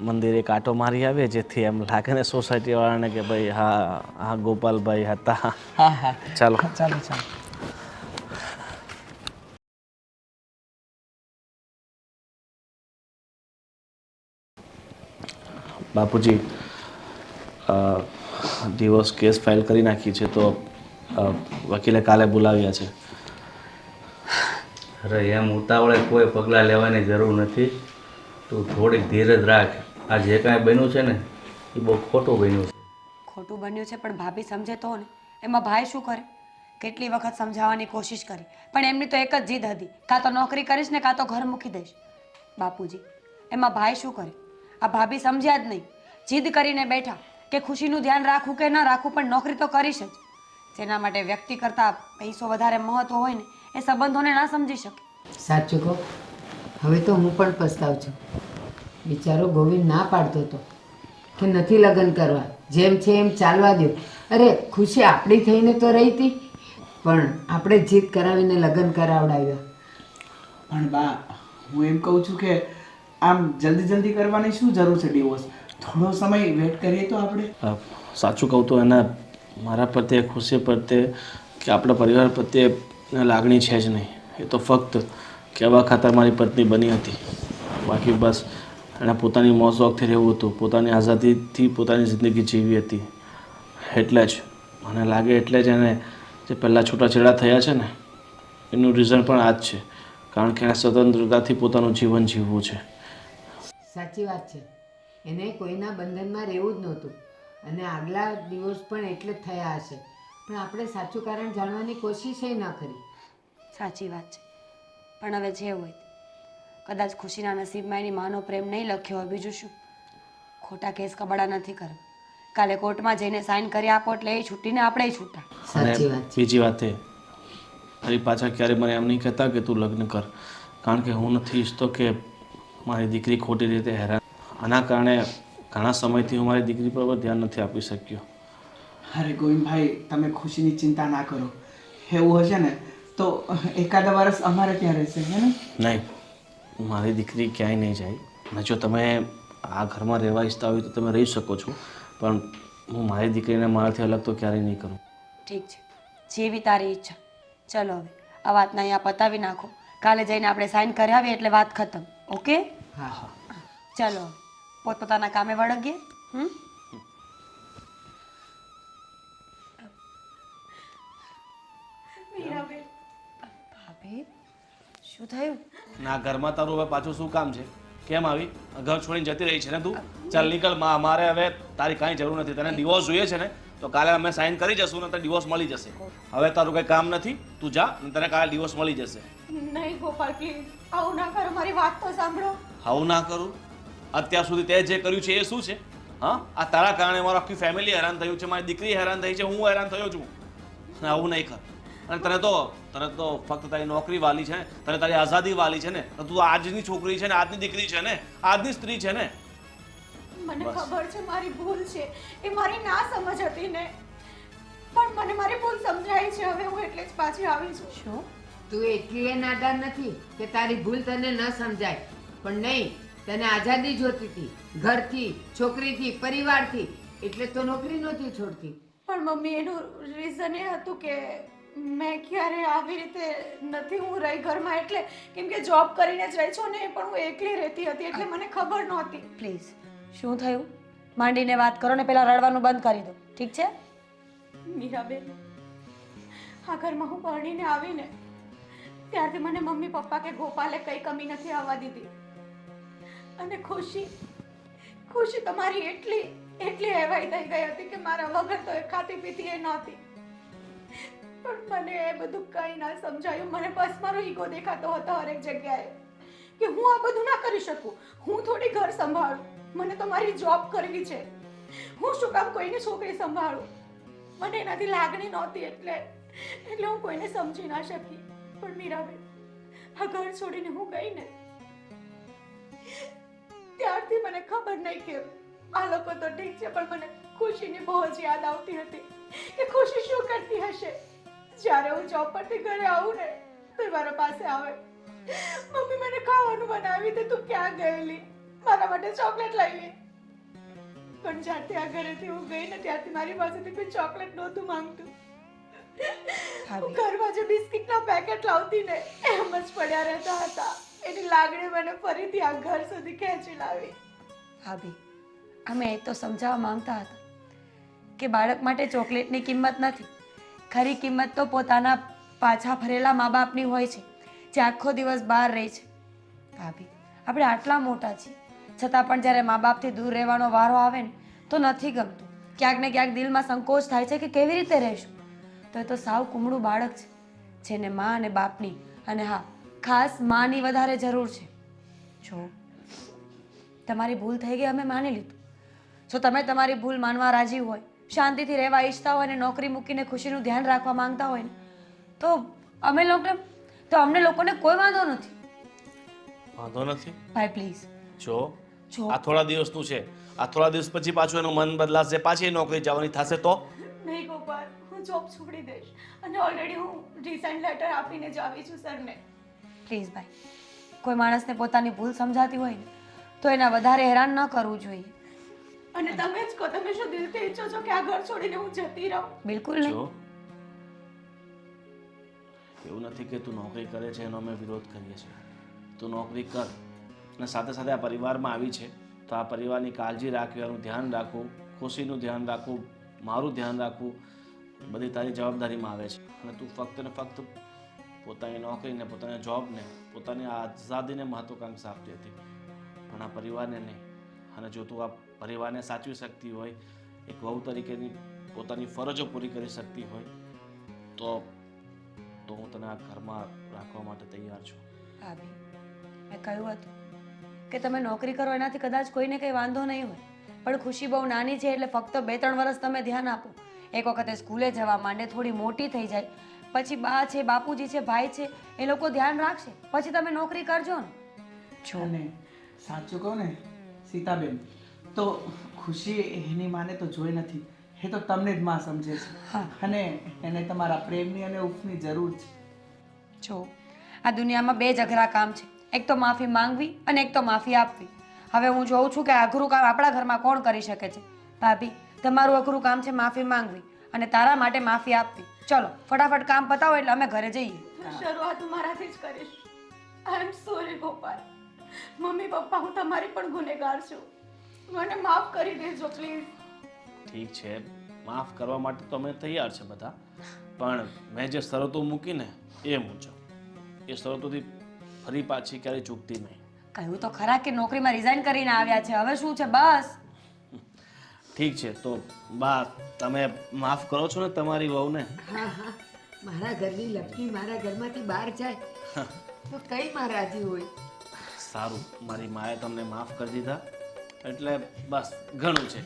મંદિરે કાંટો મારી આવીએ, જેથી એમ લાગે ને સોસાયટીવાળાને કે ભાઈ હા ગોપાલભાઈ હતા. હા હા ચાલો. ચાલો ચાલો. બાપુજી, ડિવોર્સ કેસ ફાઇલ કરી નાખી છે, તો વકીલે કાલે બોલાવ્યા છે. અરે એમ ઉતાવળે કોઈ પગલાં લેવાની જરૂર નથી. તું થોડીક ધીરજ રાખ. આ જે કાંઈ બન્યું છે ને એ બહુ ખોટું બન્યું છે. ખોટું બન્યું છે પણ ભાભી સમજે તો ને. એમાં ભાઈ શું કરે? કેટલી વખત સમજાવવાની કોશિશ કરી, પણ એમની તો એક જ જીદ હતી, કાં તો નોકરી કરીશ ને કાં તો ઘર મૂકી દઈશ. બાપુજી, એમાં ભાઈ શું કરે? આ ભાભી સમજ્યા જ નહીં, જીદ કરીને બેઠા કે ખુશીનું ધ્યાન રાખવું કે ન રાખવું, પણ નોકરી તો કરીશ જ. જેના માટે વ્યક્તિ કરતાં પૈસો વધારે મહત્વ હોય ને એ સંબંધોને ના સમજી શકે. સાચું કહો, હવે તો હું પણ પસ્તાવ છું. બિચારો ગોવિંદ ના પાડતો હતો કે નથી લગ્ન કરવા, જેમ છે એમ ચાલવા દો. અરે ખુશી આપણી થઈને તો રહી હતી, પણ આપણે જીદ કરાવીને લગ્ન કરાવડાવ્યા. પણ બા, હું એમ કહું છું કે આમ જલ્દી કરવાની શું જરૂર છે ડિવોર્સ? થોડો સમય વેઇટ કરીએ તો આપણે. સાચું કહું તો એના મારા પ્રત્યે ખુશી પ્રત્યે કે આપણા પરિવાર પ્રત્યે લાગણી છે જ નહીં. એ તો ફક્ત કહેવા ખાતર મારી પત્ની બની હતી. બાકી બસ એણે પોતાની મોજ શોખથી રહેવું હતું, પોતાની આઝાદીથી પોતાની જિંદગી જીવી હતી. એટલે જ મને લાગે એટલે જ એને જે પહેલાં છૂટાછેડા થયા છે ને એનું રીઝન પણ આ જ છે, કારણ કે એને સ્વતંત્રતાથી પોતાનું જીવન જીવવું છે. સાચી વાત છે. એને કોઈના બંધનમાં રહેવું જ નહોતું અને આગલા દિવસ પણ એટલે જ થયા હશે, પણ આપણે સાચું કારણ જાણવાની કોશિશ ન કરી. સાચી વાત છે. પણ હવે જે હોય કદાચ ખુશીના નસીબમાં એની માનો પ્રેમ નહીં લખ્યો હોય, બીજું શું. ખોટા કેસ કબાડા નથી કરવા. કાલે કોર્ટમાં જઈને સાઈન કરી આપો એટલે એ છૂટીને આપણે છૂટા. અને સાચી વાત છે. બીજી વાત એ મારી પાછા ક્યારે મને એમ નહીં કહેતા કે તું લગ્ન કર, કારણ કે હું નથી ઈચ્છતો કે મારી દીકરી ખોટી રીતે હેરાન. આના કારણે ઘણા સમયથી હું મારી દીકરી પર ધ્યાન નથી આપી શક્યો. અરે ગોવિંદભાઈ, તમે ખુશીની ચિંતા ના કરો. એવું હશે ને તો એકાદ વર્ષ અમારે ત્યાં રહેશે, હે ને? નહીં, મારી દીકરી ક્યાંય નહીં જાય. અને જો તમે આ ઘરમાં રહેવા ઈચ્છતા હોય તો તમે રહી શકો છો, પણ હું મારી દીકરીને મારાથી અલગ તો ક્યારેય નહીં કરું. ઠીક છે, જેવી તારી ઈચ્છા. ચલો હવે આ વાતને અહીંયા પતાવી નાખો. કાલે જઈને આપણે સાઈન કરી આવીએ એટલે વાત ખતમ. ઓકે? હા હા. ચલો પોતપોતાના કામે વળગીએ. ભાભી શું થયું? ના ઘરમાં તારું હવે પાછું શું કામ છે? કેમ આવી ઘર છોડીને જતી રહી છે ને તું? ચાલ નીકળ, મારે હવે તારી કાંઈ જરૂર નથી. તને ડિવોર્સ જોઈએ છે ને તો કાલે અમે સાઈન કરી જશું ને તને ડિવોર્સ મળી જશે. હવે તારું કંઈ કામ નથી, તું જા ને તને કાલે ડિવોર્સ મળી જશે. નહીં ગોપાલ પ્લીઝ આવું ના કરો, મારી વાત તો સાંભળો. આવું ના કરું? અત્યાર સુધી તે જે કર્યું છે એ શું છે? હા, આ તારા કારણે મારું આખી ફેમિલી હેરાન થયું છે, મારી દીકરી હેરાન થઈ છે, હું હેરાન થયો છું. આવું નહીં કર. અને તને તો ફક્ત તારી નોકરી વાલી છે ને, તને તારી આઝાદી વાલી છે ને, તો તું આજની છોકરી છે ને, આજની દીકરી છે ને, આજની સ્ત્રી છે ને. મને ખબર છે મારી ભૂલ છે, એ મારી ના સમજ હતી ને, પણ મને મારી ભૂલ સમજાય છે. હવે હું એટલે જ પાછી આવી છું. શું? તું એટલી નાદાન નથી કે તારી ભૂલ તને ન સમજાય, પણ નહીં, તને આઝાદી જોતી હતી, ઘરથી, છોકરીથી, પરિવારથી, એટલે તો નોકરી નહોતી છોડતી. પણ મમ્મી એનું રીઝન એ હતું કે મેં ક્યારે આવી રીતે નથી હું રહી ઘરમાં, એટલે કેમ કે જોબ કરીને જ રહી છું ને, પણ હું એકલી રહેતી હતી એટલે મને ખબર નહોતી. પ્લીઝ શું થયું? માંડીને વાત કરો ને પહેલાં રડવાનું બંધ કરી દો, ઠીક છે? મીરાબેન, આ ઘરમાં હું પરણીને આવીને ત્યારથી મને મમ્મી પપ્પા કે ગોપાલે કઈ કમી નથી આવવા દીધી. અને ખુશી તમારી એટલી હેવાઈ થઈ ગઈ હતી કે મારા વગર તો એ ખાતી પીતી એ નહોતી. પણ મને એ બધું કંઈ ના સમજાયું. મને બસ મારો ઈગો દેખાતો હતો હરેક જગ્યાએ કે હું આ બધું ના કરી શકું, હું થોડી ઘર સંભાળું, મને તો મારી જોબ કરવી છે, હું શું કામ કોઈની છોકરી સંભાળું. મને એનાથી લાગણી નહોતી એટલે હું કોઈને સમજી ના શકી. પણ મીરાબેન, આ ઘર છોડીને હું ગઈ ને ત્યારથી મને ખબર નહીં કે આ લોકો તો ઠીક છે, પણ મને ખુશીની બહુ જ યાદ આવતી હતી કે ખુશી શું કરતી હશે. જ્યારે હું જોબ પરથી ઘરે આવું ને તો મારા પાસે આવે, મમ્મી મને ખાવાનું બનાવી દે, તું ક્યાં ગયેલી, મારા માટે ચોકલેટ લાવી. પણ જ્યારથી આ ઘરેથી હું ગઈ ને ત્યારથી મારી પાસેથી કોઈ ચોકલેટ નહોતું માંગતું. હું ઘરમાં જે બિસ્કિટના પેકેટ લાવતી ને એમ જ પડ્યા રહેતા હતા. એની લાગણી મને ફરીથી આ ઘર સુધી ખેંચી લાવી. ભાભી, અમે એ તો સમજાવવા માંગતા હતા કે બાળક માટે ચોકલેટની કિંમત નથી, ખરી કિંમત તો પોતાના પાછા ફરેલા મા બાપની હોય છે, જે આખો દિવસ બહાર રહે છે. ભાભી, આપણે આટલા મોટા છીએ છતાં પણ જ્યારે મા બાપથી દૂર રહેવાનો વારો આવે ને તો નથી ગમતું. ક્યાંક ને ક્યાંક દિલમાં સંકોચ થાય છે કે કેવી રીતે રહેશું. તો એ તો સાવ કુમળું બાળક છે, જેને મા અને બાપની, અને હા, ખાસ માની વધારે જરૂર છે. જો તમારી ભૂલ થઈ ગઈ, અમે માની લીધું. જો તમે તમારી ભૂલ માનવા રાજી હોય, શાંતિથી રહેવા ઈચ્છતા હોય અને નોકરી મૂકીને ખુશીનું ધ્યાન રાખવા માંગતા હોય ને તો અમને લોકોને કોઈ વાંધો નથી. વાંધો નથી ભાઈ પ્લીઝ. જો આ થોડા દિવસનું છે, આ થોડા દિવસ પછી પાછું એનું મન બદલાશે, પાછી નોકરી જવાની થશે તો? નહીં ગોપાલ, હું જોબ છોડી દઈશ અને ઓલરેડી હું રિઝાઇન લેટર આપીને જ આવી છું સરને. પ્લીઝ ભાઈ, કોઈ માણસને પોતાની ભૂલ સમજાતી હોય ને તો એના વધારે હેરાન ન કરવું જોઈએ. અને તમે જ કહો, તમે શું દિલથી ઈચ્છો છો કે આ ઘર છોડીને હું જતી રહું? બિલકુલ નહીં. જો, પણ જ્યારથી આ ઘરેથી હું ગઈ ને ત્યારથી મારી પાસેથી કોઈ ચોકલેટ નહોતું માંગતું. આ થોડા દિવસનું છે, આ થોડા દિવસ પછી પાછું એનું મન બદલાશે, પાછી નોકરી જવાની થશે તો? એવું નથી કે તું નોકરી કરે છે એનો અમે વિરોધ કરીએ છીએ. તું નોકરી કર અને સાથે સાથે આ પરિવારમાં આવી છે તો આ પરિવારની કાળજી રાખવી, એનું ધ્યાન રાખવું, ખુશીનું ધ્યાન રાખવું, મારું ધ્યાન રાખવું, બધી તારી જવાબદારીમાં આવે છે. અને તું ફક્ત ને ફક્ત પોતાની નોકરીને, પોતાની જોબને, પોતાની આઝાદીને મહત્વાકાંક્ષા આપતી હતી, પણ આ પરિવારને નહીં. અને જો તું આ પરિવારને સાચવી શકતી હોય, એક વહુ તરીકેની પોતાની ફરજો પૂરી કરી શકતી હોય તો હું તને આ ઘરમાં રાખવા માટે તૈયાર છું. ભાભી, મેં કહ્યું હતું કે તમે નોકરી કરો એનાથી કદાચ કોઈને કંઈ વાંધો નહીં હોય, પણ ખુશી બહુ નાની છે એટલે ફક્ત 2-3 વર્ષ તમે ધ્યાન આપો. એક વખતે સ્કૂલે જવા માંડે, થોડી મોટી થઈ જાય, પછી બા છે, બાપુજી છે, ભાઈ છે, એ લોકો ધ્યાન રાખશે, પછી તમે નોકરી કરજો ને. છો ને સાચું કહું ને સીતાબેન, તો ખુશી એની માને તો જોઈ નથી, એ તો તમને જ માં સમજે છે. અને એને તમારા પ્રેમની અને ઉપની જરૂર છે. જો આ દુનિયામાં 2 જ અઘરા કામ છે, એક તો માફી માંગવી અને એક તો માફી આપવી. હવે હું જોઉં છું કે આ અઘરું કામ આપણા ઘરમાં કોણ કરી શકે છે. ભાભી, તમારું અઘરું કામ છે માફી માંગવી અને તારા માટે માફી આપવી. ચલો ફટાફટ કામ પતાવો એટલે અમે ઘરે જઈએ. શરૂઆત હું મારાથી જ કરીશ. I am sorry Gopal. Mummy papa, હું તમારી પણ ગુનેગાર છું. મને માફ કરી દેજો પ્લીઝ. ઠીક છે, માફ કરવા માટે તો અમે તૈયાર છે બધા, પણ મેં જે શરતો મૂકીને એ મુજબ, એ શરતોથી ફરી પાછી ક્યારેય ચૂકતી નહીં. કહ્યું તો ખરા કે નોકરીમાં રિઝાઇન કરીને આવ્યા છે, હવે શું છે બસ. ઠીક છે, તો બા તમે માફ કરો છો ને તમારી વહુને? હા હા, મારા ઘરની લક્ષ્મી મારા ઘરમાંથી બહાર જાય તો કઈ માં રાજી હોય. સારું, મારી માએ તમને માફ કરી દીધા એટલે બસ ઘણું છે.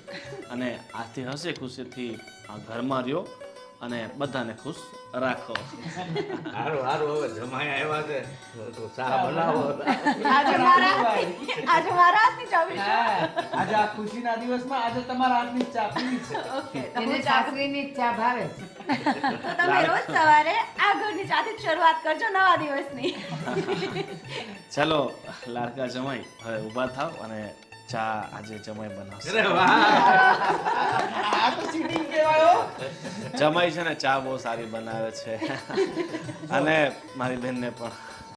અને આજથી હસે ખુશીથી આ ઘરમાં રહ્યો અને બધાને ખુશ રાખો. સારું સારું, હવે જમાઈ આવ્યા છે તો ચા બનાવો. આજે મારા હાથની ચા પીશો? આજે આ ખુશીના દિવસમાં આજે તમારા હાથની ચા પીવી છે. ઓકે, તો એને હું ચા સાસરીની જ ચા ભાવે છે. તો તમે રોજ સવારે આ ઘરની ચાથી જ શરૂઆત કરજો નવા દિવસની. ચલો લાડકા જમાઈ, હવે ઊભા થાવ અને ચા આજે જમાઈ બનાવશે. અરે વાહ, આ તો ચીટિંગ કહેવાયો. જમાઈ છે ને ચા બહુ સારી બનાવે છે અને મારી બેનને પણ